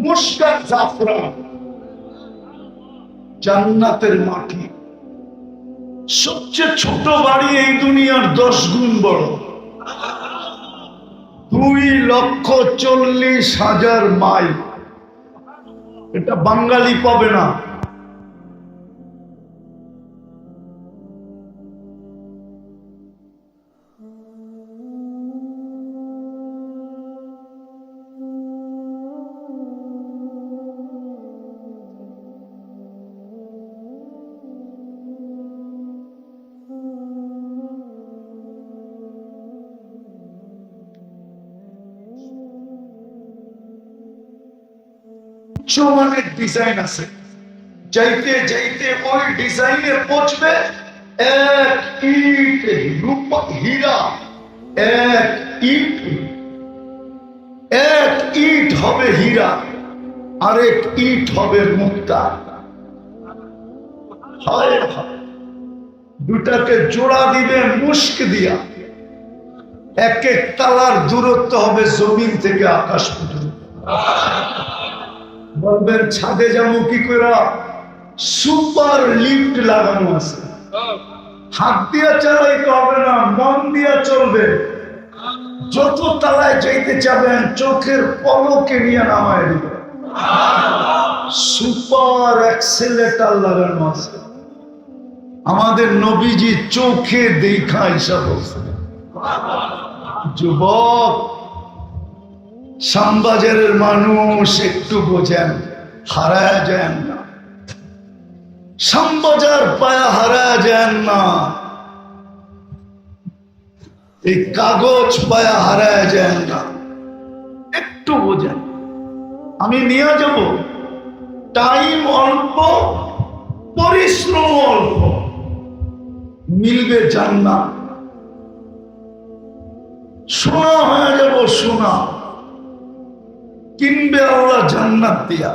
মুস্কার জাফরান জান্নাতের মাটি। সবচেয়ে ছোট বাড়ি এই দুনিয়ার 10 গুণ বড়। 2,40,000 মাইল। এটা বাঙালি পাবে না। উচ্চমানের ডিজাইন আছে, যাইতে যাইতে ওই ডিজাইনে পৌঁছবে। এক ইট রূপক হীরা, এক ইট হবে হীরা, আরেক ইট হবে মুক্তা। দুটাকে জোড়া দিবে মুস্ক দিয়া। এক এক তালার দূরত্ব হবে জমিন থেকে আকাশ পর্যন্ত। বলবেন ছাদে যাবো কি করে? সুপার লিফট লাগানো আছে। হাত দিয়া চালাইতে হবে না, মন দিয়া চলবে। যত তালায় যাইতে চাবেন চোখের পলকে নিয়ে নামায় দিবে। সুপার অ্যাক্সেলেটার লাগানো আছে। আমাদের নবীজি চোখে দেখা হিসাব বলছে। যুবক, শ্যামবাজারের মানুষ একটু বোঝেন, হারায় যান না। শ্যামবাজার পায়া হারায় যান না। এই কাগজ পায়া হারায় যান না, একটু বোঝেন। আমি নিয়ে যাব, টাইম অল্প, পরিশ্রম অল্প, মিলবে জান্নাত। সোনা হয়ে যাব, সোনা কিনবে আল্লাহ জান্নাত দিয়া।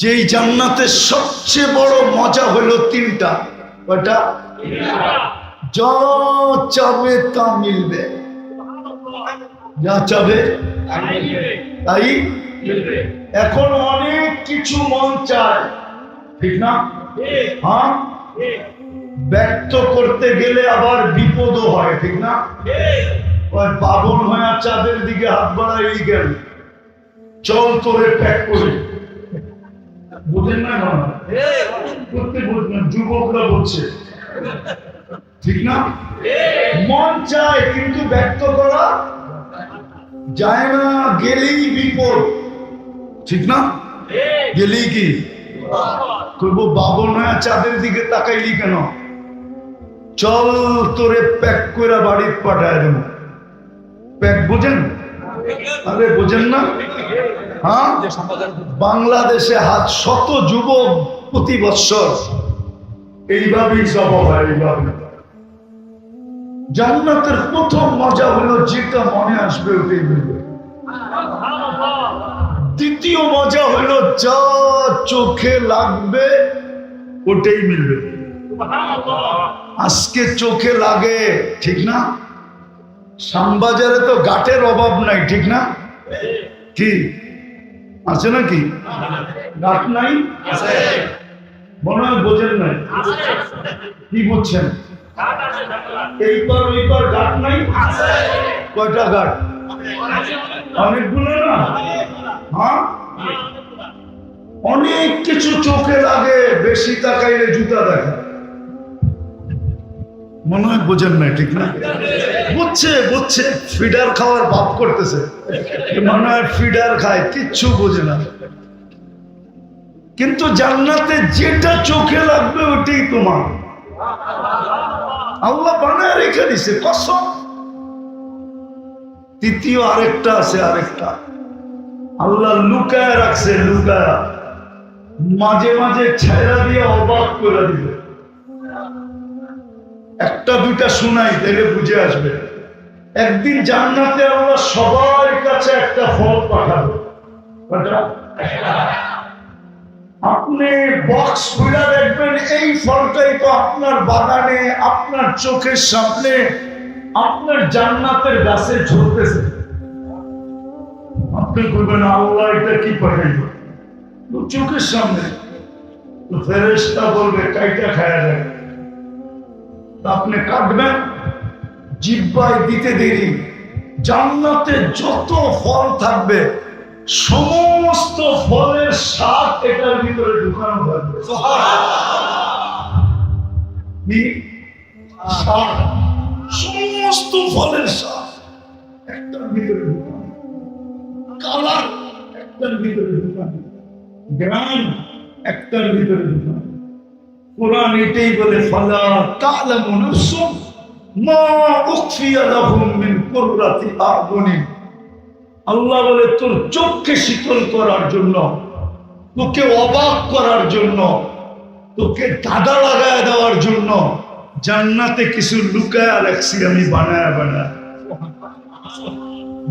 যেই জান্নাতের সবচেয়ে বড় মজা হলো 3টা। ওটা যা চাবে তা মিলবে, যা চাবে তাই মিলবে। এখন অনেক কিছু মন চায়, ঠিক না? হ্যাঁ, ব্যক্ত করতে গেলে আবার বিপদও হয়, ঠিক না? ওই বাবন হয়ে চাঁদের দিকে হাত বাড়াই গেল, চল তোরে প্যাক করে, বুঝেন না? করতে বুঝবেন, যুবকরা বলছে, ঠিক না? মন চায় কিন্তু ব্যক্ত করা যায় না, গেলেই বিপদ, ঠিক না? গেলেই কি করবো? বাবন হয়ে চাঁদের দিকে তাকাইলি কেন? চল তোরে প্যাক করে বাড়ি পাঠায় দেব। প্যাক বোঝেন? আরে বোঝেন না? হ্যাঁ, বাংলাদেশে হাত শত যুবক প্রতি বৎসর এইভাবেই জবাব হয়। এইভাবে জান্নাতের প্রথম মজা হলো যেটা মনে আসবে ওটাই মিলবে। দ্বিতীয় মজা হলো যা চোখে লাগবে ওটাই মিলবে। আজকে চোখে লাগে, ঠিক না? শ্যামবাজারে তো গাটের অভাব নাই, ঠিক না? কি আছে নাকি? গাট নাই? মনে হয় বোঝেন নাই। কি বুঝছেন? এইবার ওইবার গাট নাই? কয়টা গাট? অনেকগুলো না? হ্যাঁ, অনেক কিছু চোখে লাগে, বেশি তাকাইলে জুতা দেখা। মনে হয় বোঝেন না, ঠিক না? বুঝছে বুঝছে, ফিডার খাওয়ার ভাব করতেছে, মনে হয় ফিডার খায়, কিচ্ছু বোঝে না। কিন্তু জান্নাতে যেটা চোখে লাগবে ওটাই তোমার, আল্লাহ বানায় রেখে দিছে, কসম। তৃতীয় আরেকটা আছে, আরেকটা আল্লাহ লুকায় রাখছে, লুকায়, মাঝে মাঝে ছেড়া দিয়ে অবাক করে দিবে। একটা দুইটা শোনাই, তাহলে বুঝে আসবে। একদিন জান্নাতে আল্লাহ সবার কাছে একটা ফল পাঠাবে। আপনি বক্স খুলে দেখবেন, এই ফলটাই তো আপনার বাগানে, আপনার চোখের সামনে, আপনার জান্নাতের গাছে ঝরতেছে। আপনি বলবেন আল্লাহ এটা কি পাঠাইব? চোখের সামনে। ফেরেশতা বলবে কাইটা খায়া যায়। আপনি কাটবেন, জিহ্বায় দিতে দেরি জান্নাতে যত ফল থাকবে সমস্ত ফলের স্বাদ এটার ভিতরে ঢুকানো থাকবে। সমস্ত ফলের স্বাদ একটার ভিতরে ঢুকানো, কালার একটার ভিতরে ঢুকানো, গ্রাম একটার ভিতরে ঢুকানো। কোরআন এটাই বলে, ফালা তা'লামু নাফসুম মা উখফিয়া লাহুম মিন কুররাতি আ'য়ুনিন। আল্লাহ বলে তোর চোখকে শীতল করার জন্য, তোকে অবাক করার জন্য, তোকে দাদা লাগায় দেওয়ার জন্য জান্নাতে কিছু লুকায়া রাখছি আমি, বানায়া বানায়া।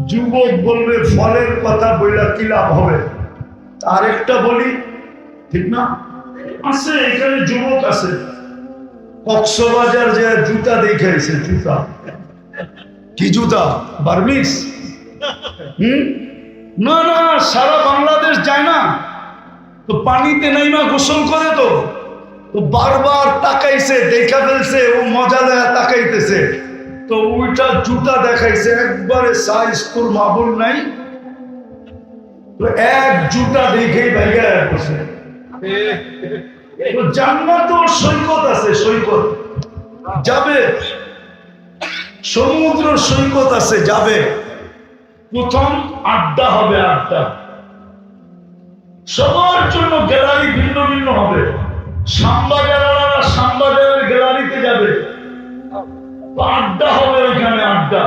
যুবক বলবে ফলের কথা বইলা কি লাভ হবে? আরেকটা বলি, ঠিক না? আছে এখানে যুবক আছে, কক্সবাজার যে জুতা দেখাইছে, জুতা কি জুতা? বার্মিস? না না, সারা বাংলাদেশ যায় না তো, পানিতে নাইমা গোসল করে তো বারবার তাকাইছে, দেখা ফেলছে, ও মজা দেয়া তাকাইতেছে, তো ওইটা জুতা দেখাইছে, একবারে সাইজ তোর মাবুল নাই, তো এক জুতা দেখেই ভাইয়া বসে। জান্নাত সৈকত আছে, সৈকত যাবে, সমুদ্র সৈকত আছে, যাবে। প্রথম আড্ডা হবে, আড্ডা সবার জন্য, গ্যালারি ভিন্ন ভিন্ন হবে। শ্যামবাজারের শ্যামবাজারের গ্যালারিতে যাবে, আড্ডা হবে ওইখানে, আড্ডা।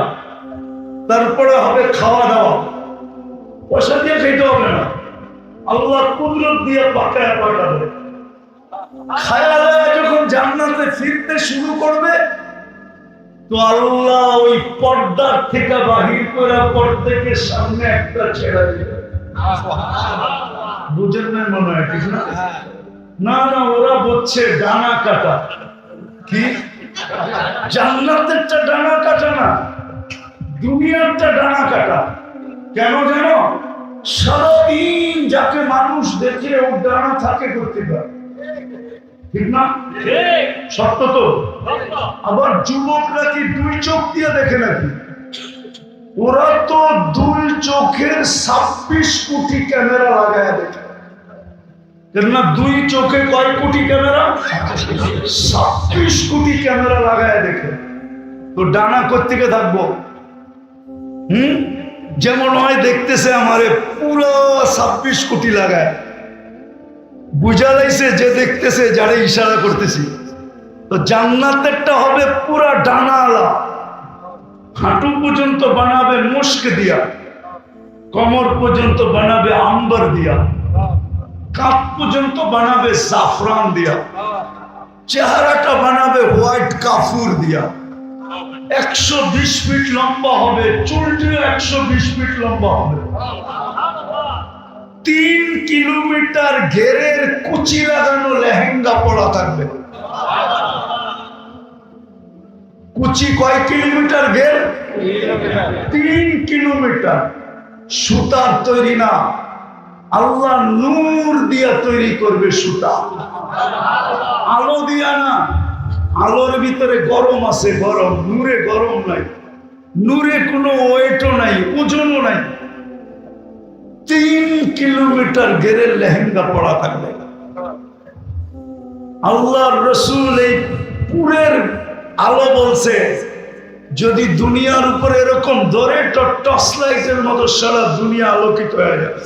তারপরে হবে খাওয়া দাওয়া, পয়সা দিয়ে খেতে হবে না, আল্লাহ কুদরত দিয়ে পাকায় পাঠাবে। খায়ালে যখন জান্নাতে ফিরতে শুরু করবে তো আল্লাহ ওই পর্দার থেকে বাহির করে পর্দাকে সামনে একটা ছেড়া দিবে। বুঝেন না মনে হয়, ঠিক না? না না, ওরা বলছে ডানা কাটা। কি? জান্নাতেরটা ডানা কাটা না, দুনিয়ারটা ডানা কাটা। কেন জানো? সারাদিন যাকে মানুষ দেখে ও ডানা থাকে করতে পারে, ঠিক না? সত্য তো। আবার যুবকরা কি দুই চোখ দিয়ে দেখে নাকি? ওরা তো দুই চোখের 26 কোটি ক্যামেরা লাগায় দেখে। না, দুই চোখে কয় কোটি ক্যামেরা? 26 কোটি ক্যামেরা লাগায় দেখে। তো ডানা কোত্থেকে থাকবো? যেমন হয় দেখতেছে আমারে পুরো 26 কোটি লাগায়, বুঝা লাইছে যে দেখতেছে যারা ইশারা করতেছি। তো জান্নাতেরটা হবে পুরা ডানা আলা, হাঁটু পর্যন্ত বানাবে মুস্ক দিয়া, কোমর পর্যন্ত বানাবে আম্বার দিয়া, কাপ পর্যন্ত বানাবে জাফরান দিয়া, চেহারাটা বানাবে হোয়াইট কাফুর দিয়া। 120 ফিট লম্বা হবে, চুলটিও 120 ফিট লম্বা হবে। 3 কিলোমিটার ঘেরের কুচি লাগানো লেহেঙ্গা পরা থাকবে। কুচি কয় কিলোমিটার ঘের? 3 কিলোমিটার। সুতার তৈরি না, আল্লাহ নূর দিয়া তৈরি করবে সুতা, আলো দিয়া না। আলোর ভিতরে গরম আছে, গরম। নূরে গরম নাই, নূরে কোনো ওয়েটও নাই, ওজনও নাই। 3 কিলোমিটার ঘেরের লেহেঙ্গা পরা থাকবে। আল্লাহর রাসূল এই পুরের আলো বলছে, যদি দুনিয়ার উপরে এরকম ধরে টর্চ লাইটের মতো সারা দুনিয়া আলোকিত হয়ে যাবে।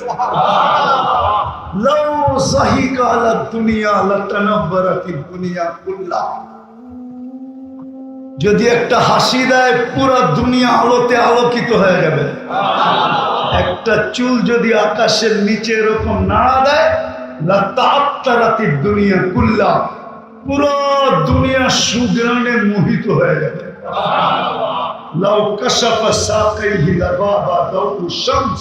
লাউ যাহিকা আলা দুনিয়া লাতানাব্বারাতিদ দুনিয়া কুল্লাহ। যদি একটা হাসি দেয় পুরা দুনিয়া আলোতে আলোকিত হয়ে যাবে। একটা চুল যদি আকাশের নিচে এরকম নাড়া দেয়, লাতাআত্তারাতিদ দুনিয়া কুল্লাহ, পুরো দুনিয়া সুগ্রাণে মোহিত হয়ে যাবে। লাউ কাশাফা সাকাইহি লাযাবা দাউ শামস,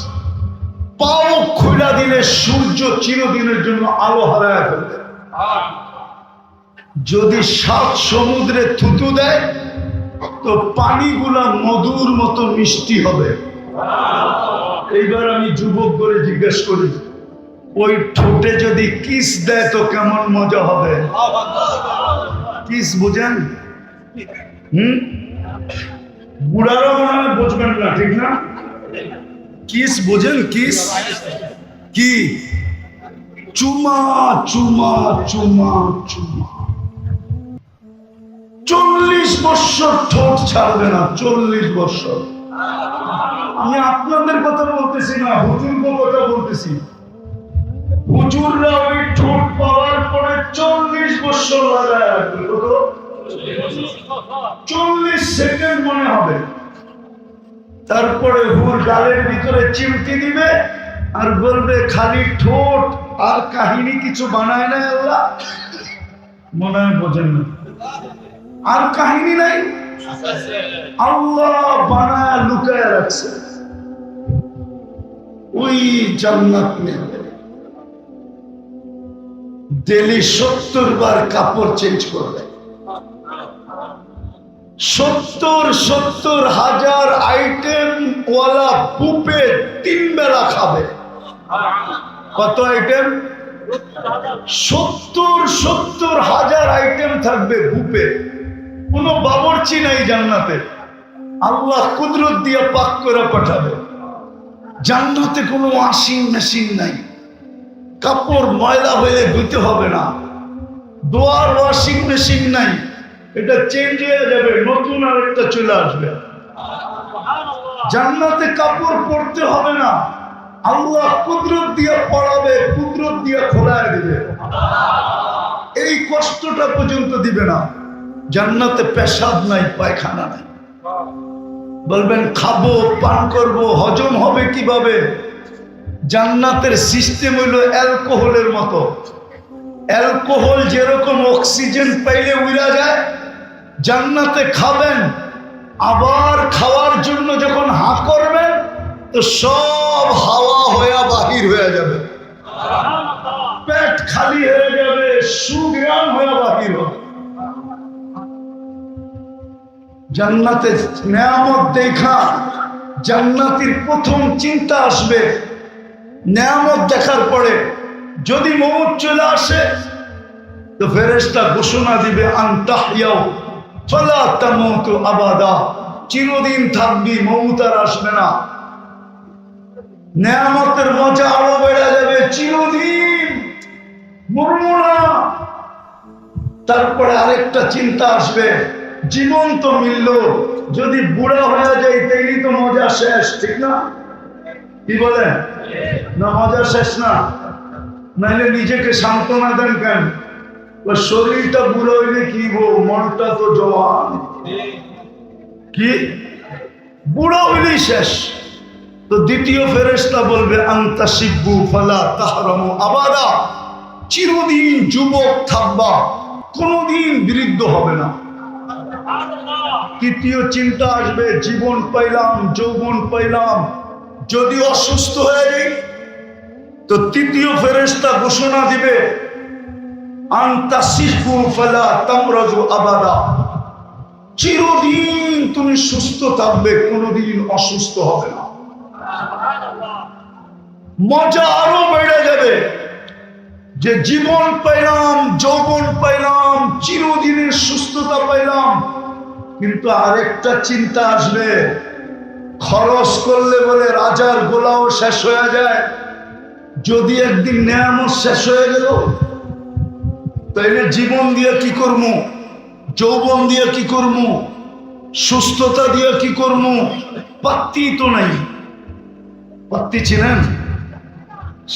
পাও খুলে দিলে সূর্য চিরদিনের জন্য আলো হারায় ফেলবে। যদি 7 সমুদ্রে থুতু দেয় তো পানিগুলা মধুর মতো মিষ্টি হবে। এইবার আমি যুবক করে জিজ্ঞেস করি, ওই ঠোঁটে যদি কিস দেয় তো কেমন মজা হবে? কিস বুঝেন? বুড়ারা মনে হয় বুঝবেন না, ঠিক না? কিস বুঝেন? কিস কি? চুমা চুমা চুমা চুমা। 40 বছর ঠোঁট ছাড়বে না, 40 বছর। আমি আপনাদের কথা বলতেছি না, হুজুরদের কথা বলতেছি। হুজুররা ওই ঠোঁট পাওয়ার পরে 40 বছর লাগায় রাখবে। কত? 40 সেকেন্ড মনে হবে। তারপরে হুর গালের ভিতরে চিমটি দিবে আর বলবে খালি ঠোঁট, আর কাহিনী কিছু বানায় না আল্লাহ। মনে হয় বোঝেন না, আর কাহিনী নাই, আল্লাহ বানায় লুকায় রাখছে। ওই জান্নাত নেই, ডেলি 70 বার কাপড় চেঞ্জ করবে, 70,000 আইটেম ওয়ালা বুফে 3 বেলা খাবে। কত আইটেম? 70,000 আইটেম থাকবে বুফে। কোনো বাবুর্চি নাই জান্নাতে, আল্লাহ কুদরত দিয়ে পাক করে পাঠাবে। জান্নাতে কোনো ওয়াশিং মেশিন নাই, কাপড় ময়লা হইলে ধুতে হবে না। দোয়ার ওয়াশিং মেশিন নাই, এটা চেঞ্জ হয়ে যাবে, নতুন আরেকটা চলে আসবে। জান্নাতে কাপড় পরতে হবে না, আল্লাহ কুদরত দিয়ে পরাবে, কুদরত দিয়ে খোলায় দিবে। এই কষ্টটা পর্যন্ত দিবে না। জান্নাতে পেশাব নাই, পায়খানা নাই। বলবেন খাবো, পান করব, হজম হবে কিভাবে? জান্নাতের সিস্টেম হইল অ্যালকোহলের মতো। অ্যালকোহল যেরকম অক্সিজেন পাইলে উড়া যায়, জান্নাতে খাবেন, আবার খাওয়ার জন্য যখন হা করবেন তো সব হাওয়া হয়ে বাহির হয়ে যাবে, পেট খালি হয়ে যাবে, সুগ্রাম হয়ে বাহির হবে। জান্নাতে নেয়ামত দেখা জান্নাতীর প্রথম চিন্তা আসবে, নেয়ামত দেখার পরে যদি মৌত চলে আসে তো ফেরেশতা ঘোষণা দিবে আনতাহইয়াও ফালা তামুতু আবাদা, চিরদিন থাকবি, মউত আর আসবে না। নেয়ামতের মজা আরো বেড়ে যাবে, চিরদিন মরবো না। তারপরে আরেকটা চিন্তা আসবে, জীবন তো মিলল, যদি বুড়া হয়ে যায় তাইলে তো মজা শেষ, ঠিক না? কি বলেন? না মজা শেষ না? নাইলে নিজেকে সান্ত্বনা দেন কেন? শরীরটা বুড়ো হইলে কি গো, মনটা তো জওয়ান। কি বুড়ো হইলেই শেষ। তো দ্বিতীয় ফেরেশতা বলবে আনতা শিব্বু ফালা তাহরামু আবাদা, চিরদিন যুবক থাকবা, কোনদিন বৃদ্ধ হবে না। তৃতীয় চিন্তা আসবে, জীবন পাইলাম, যৌবন পাইলাম, যদি অসুস্থ হয়ে যাই তো তৃতীয় ফেরেশতা ঘোষণা দিবে আনতা শিব্বু ফালা তামরাজু আবাদা, চিরদিন তুমি সুস্থ থাকবে, কোনদিন অসুস্থ হবে না। মজা আরো বেড়ে যাবে যে জীবন পাইলাম, যৌবন পাইলাম, চিরদিনের সুস্থতা পাইলাম। কিন্তু আরেকটা চিন্তা আসবে, খরচ করলে বলে রাজার গোলাও শেষ হয়ে যায়, যদি একদিন নেয়ামত শেষ হয়ে গেল তাইলে জীবন দিয়ে কি করবো, যৌবন দিয়ে কি করবো, সুস্থতা দিয়ে কি করবো? পাত্তি তো নাই। পাত্তি চিনেন?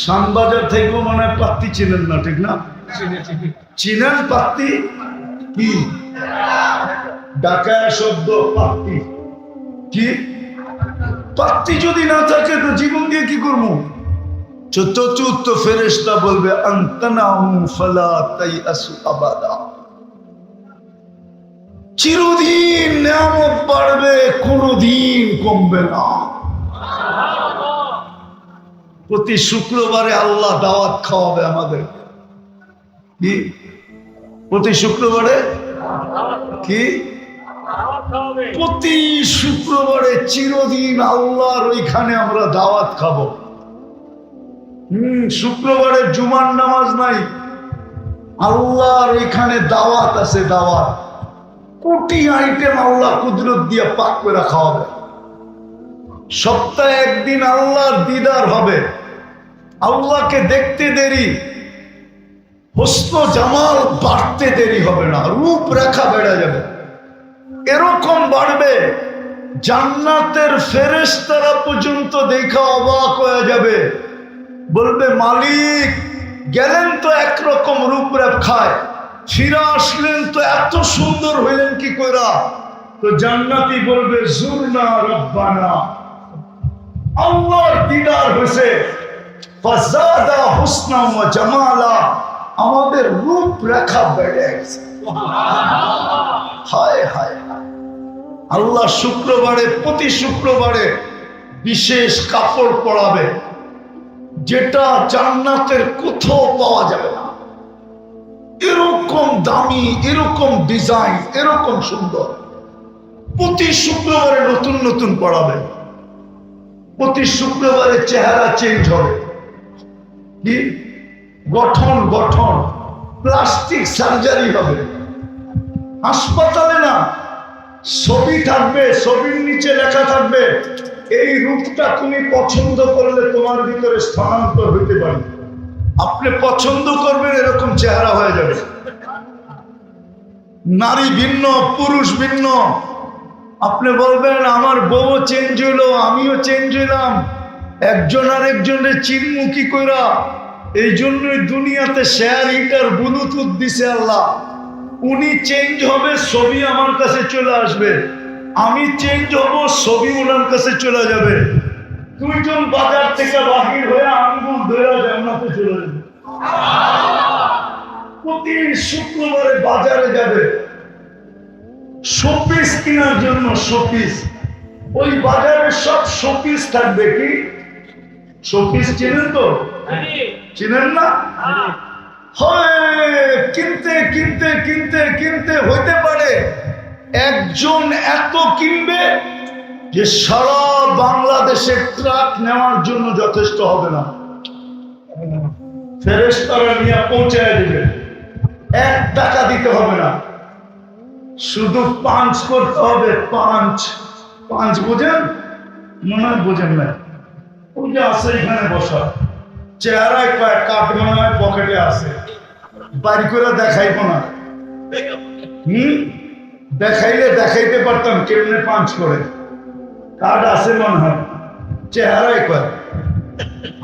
শানবাজার থেকেও মনে হয় পাত্তি চিনেন না, ঠিক না? চিনেন পাত্তি কি? ডাকায় শব্দ পাত্তি। কি পাত্তি যদি না থাকে তো জীবন দিয়ে কি করবো? চতুর্থ ফেরেশতা বলবে আনতানাহু ফালা তাইআসু আবাদা, চিরদিন নেয়ামত বাড়বে, কোনদিন কমবে না। প্রতি শুক্রবারে আল্লাহ দাওয়াত খাওয়াবে আমাদের। কি প্রতি শুক্রবারে? কি প্রতি শুক্রবারে চিরদিন আল্লাহর ওইখানে আমরা দাওয়াত খাবো। শুক্রবারে জুমার নামাজ নাই, আল্লাহর ওইখানে দাওয়াত আছে, দাওয়াত। কোটি আইটেম আল্লাহ কুদরত দিয়ে পাক করে খাওয়াবে। সপ্তাহে একদিন আল্লাহর দিদার হবে, আল্লাহকে দেখতে দেরি, হোসন জামাল বাড়তে দেরি হবে না, রূপরেখা বেড়ে যাবে। এরকম বাড়বে জান্নাতের ফেরেশতারা পর্যন্ত দেখা অবাক হয়ে যাবে, বলবে মালিক গেলেন তো একরকম রূপরেখায়, ফিরে আসলেন তো এত সুন্দর হইলেন কি কইরা? তো জান্নাতি বলবে জুরনা রব্বানা, আল্লাহর দিদার হয়েছে, ফাজাদা হুসনা ওয়া জামালা, আমাদের রূপরেখা বেড়ে গেছে। হায় হায়, আল্লাহ শুক্রবারে, প্রতি শুক্রবারে বিশেষ কাপড় পরাবে, যেটা জান্নাতের কোথাও পাওয়া যাবে না। এরকম দামি, এরকম ডিজাইন, এরকম সুন্দর। প্রতি শুক্রবারে নতুন নতুন পড়াবে, প্রতি শুক্রবারে চেহারা চেঞ্জ হবে। কি গঠন গঠন, প্লাস্টিক সার্জারি হবে। হাসপাতালে না, ছবি থাকবে, ছবির নিচে লেখা থাকবে এই রূপটা তুমি পছন্দ করলে তোমার ভিতরে স্থানান্তর হইতে পারে। আপনি পছন্দ করবেন, এরকম চেহারা হয়ে যাবে। নারী ভিন্ন, পুরুষ ভিন্ন। আপনি বলবেন আমার বউ চেঞ্জ হইলো, আমিও চেঞ্জ হইলাম, একজন আর একজনের চিনমুখী কইরা। এই জন্যই দুনিয়াতে শেয়ার হিটার ব্লুটুথ দিছে আল্লাহ। উনি চেঞ্জ হবে, ছবি আমার কাছে চলে আসবে, আমি চেঞ্জ হব, ছবি ওনার কাছে চলে যাবে। দুইজন বাজার থেকে বাহির হয়ে আঙ্গুল ধরে জান্নাতে চলে যাবে। প্রতি শুক্রবারে বাজারে যাবে শোপিস কেনার জন্য, শোপিস। ওই বাজারে সব শোপিস থাকবে। কি শোপিস চিনেন তো? চিনেন না? কিনতে কিনতে কিনতে কিনতে হইতে পারে একজন এত কিনবে যে সারা বাংলাদেশে ট্রাক নেওয়ার জন্য যথেষ্ট হবে না। ফেরেশতারা নিয়ে পৌঁছায় দিবে। 1 টাকা দিতে হবে না, শুধু পাঞ্চ করতে হবে। পাঞ্চ পাঞ্চ বোঝেন? মনে হয় বোঝেন না। ওই যে আছে এখানে বসা, চেহারায় কয়েক কাঠ মনে হয় পকেটে আছে, বাড়ি করে দেখাইব না। দেখাইলে দেখাইতে পারতাম কেমনে পাঞ্চ করে। কার্ড আছে মনে হয়, চেহারায় কয়,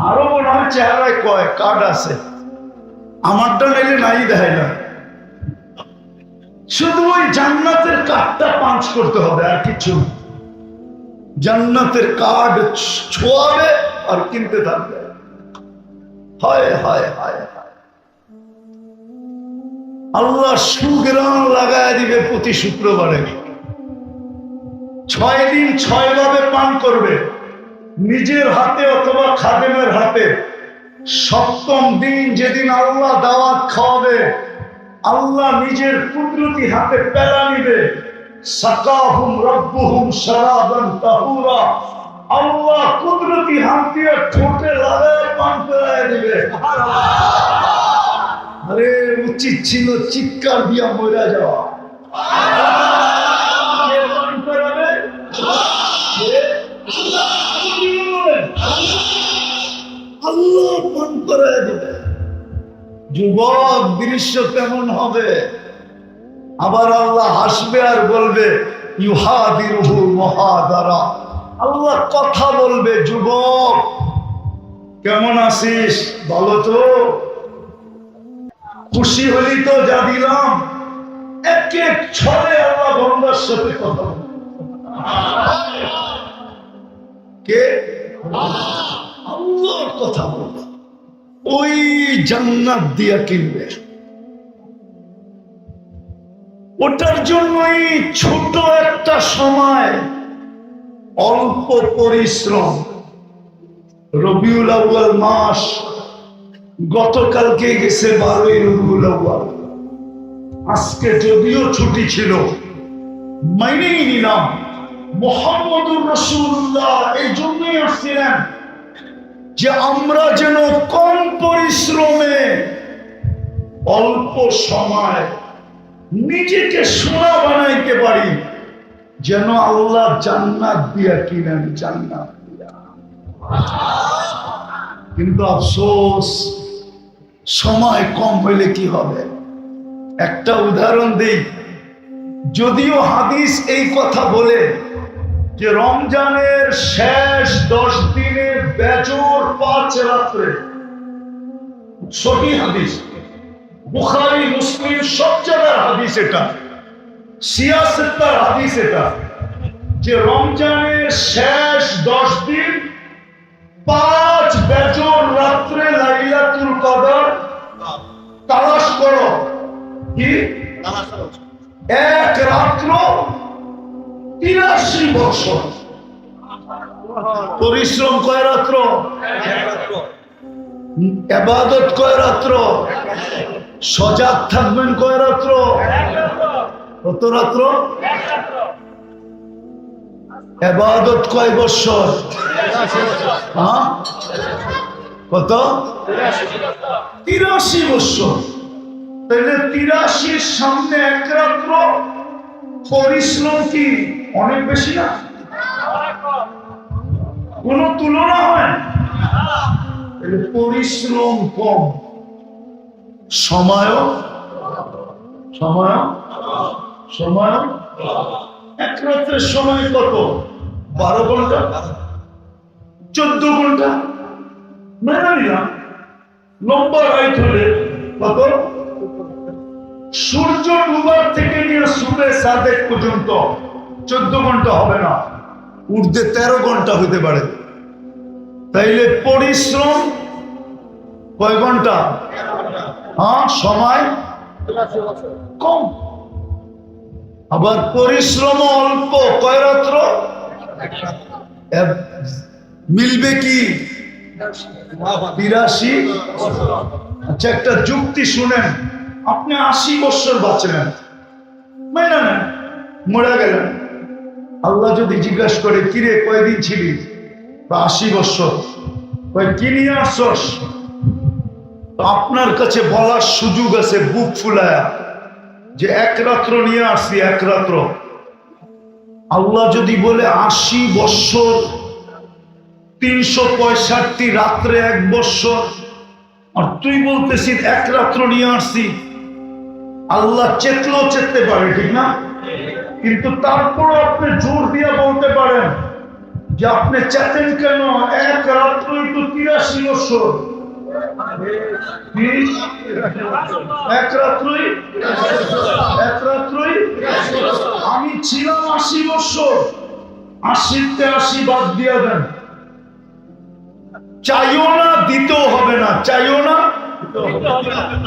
আরো মনে হয় চেহারায় কয় কার্ড আছে। আমারটা নাইলে নাই দেখাইলাম। শুধু ওই জান্নাতের কার্ডটা পাঞ্চ করতে হবে, আর কিছু না। জান্নাতের কার্ড ছোঁয়াবে আর কিনতে থাকবে। হায় হায় হায় হায়, আল্লাহ সুগ্রাম লাগায় দিবে প্রতি শুক্রবারে। 6 দিন 6 ভাবে পান করবে, নিজের হাতে অথবা খাদেমের হাতে। 7ম দিন যেদিন আল্লাহ দাওয়াত খাওয়াবে, আল্লাহ নিজের কুদরতি হাতে পেলা নিবে। সাকাহুম রাব্বুহুম শারাবান তাহুরা, আল্লাহ কুদরতি হাত দিয়ে ঠোঁটে লাগায় পান করায় দিবে। আরে উচিত ছিল চিৎকার দিয়া মরে যাওয়া। কে পান করাবে? আল্লাহ পান করায় দিবে। যুবক, দৃশ্য কেমন হবে? আবার আল্লাহ হাসবে আর বলবে ইউহাদিরুহু মুহাদারা। আল্লাহ কথা বলবে, যুবক কেমন আছিস, ভালো তো? খুশি হলি তো যা দিলাম? এক এক ছলে আল্লাহ বান্দার সাথে কথা বলবে। কে? আল্লাহ কথা বলবে। ওই জান্নাত দিয়া কিনবে। ওটার জন্যই ছোট একটা সময়, অল্প পরিশ্রম। রবিউল আউয়াল মাস গতকালকে গেছে 12ই রবিউল আউয়াল। আজকে যদিও ছুটি ছিল, মাইনেই নিলাম। মুহাম্মদুর রাসূলুল্লাহ এই জন্যই আসছিলেন যে আমরা যেন কম পরিশ্রমে অল্প সময় নিজেকে সোনা বানাইতে পারি, যেন আল্লাহ জান্নাত দিয়া কিনেন, জান্নাত দিয়া। কিন্তু আফসোস, সময় কম হইলে কি হবে? একটা উদাহরণ দেই। যদিও হাদিস এই কথা বলে যে রমজানের শেষ 10 দিনের বেজোর 5 রাত্রে, সহি হাদিস, বুখারী মুসলিম সব জায়গার হাদিস এটা, সিয়াসতের হাদিস এটা, যে রমজানের শেষ 10 দিন 5 বেজোর রাত্রে লাইলাতুল কদর তালাশ করো। কি? এক রাত্র 83 বছর পরিশ্রম। কয় রাত্র? ইবাদত কয় রাত্র? সজাগ থাকবেন কয় রাত্র? কত রাত্র? ইবাদত কয় বছর? কত? 83 বছর। তাহলে 83 সামনে 1 রাত্র পরিশ্রম কি অনেক বেশি না? কোন তুলনা হয়? পরিশ্রম কম, সময় সময় সময় 1 রাত্রের সময় কত? 12 ঘন্টা, 14 ঘন্টা। মেনে নিলাম লম্বা রাইট হলে কত? সূর্য ডুবার থেকে নিয়ে সুবে সাদেক পর্যন্ত 14 ঘন্টা হবে না, উর্ধে 13 ঘন্টা হতে পারে। তাইলে পরিশ্রম কয় ঘন্টা? সময় কম। আবার পরিশ্রম অল্প, কয় রাত্র? মিলবে কি? 82। আচ্ছা, একটা যুক্তি শুনেন। আপনি 80 বছর বাঁচলেন, মাইনা নেন, মরে গেলেন। আল্লাহ যদি জিজ্ঞাসা করে কিরে কয়দিন ছিলি? বা 80 বছর। কি নিয়ে আসছস? তো আপনার কাছে বলার সুযোগ আছে বুক ফুলায়া যে এক রাত্র নিয়ে আসছি, এক রাত্র। আল্লাহ যদি বলে 80 বৎসর 365 রাত্রে 1 বৎসর, আর তুই বলতেছিস এক রাত্র নিয়ে আসছি, আল্লাহ চেতলেও চেততে পারে, ঠিক না? কিন্তু তারপরও আপনি জোর দিয়ে বলতে পারেন যে আপনি চেতেন কেন, এক রাত্রই তো 83 বছর। এক রাত্রই, এক রাত্রই। আমি ছিলাম 80 বছর, 80-তে 80 বাদ দিয়ে দেন। চাইও না, দিতেও হবে না, চাইও না।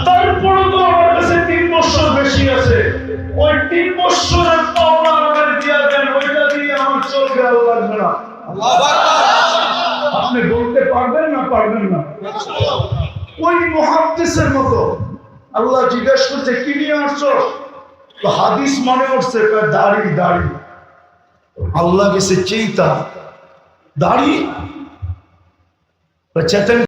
তারপরে তো আমার কাছে 3 বছর বেশি আছে, ওই 3 বছরের পাওনা আমাকে দিয়ে দেন, ওইটা দিয়ে আমার চলবে, আর লাগবে না। আপনি বলতে পারবেন না? পারবেন না। ওই মুহাদ্দিসের মতো আল্লাহ জিজ্ঞেস করছে কি নিয়ে আসছো, তো হাদিস মনে করছে দাড়ি, দাড়ি। আল্লাহ গেছে চিন্তা, দাড়ি চেতন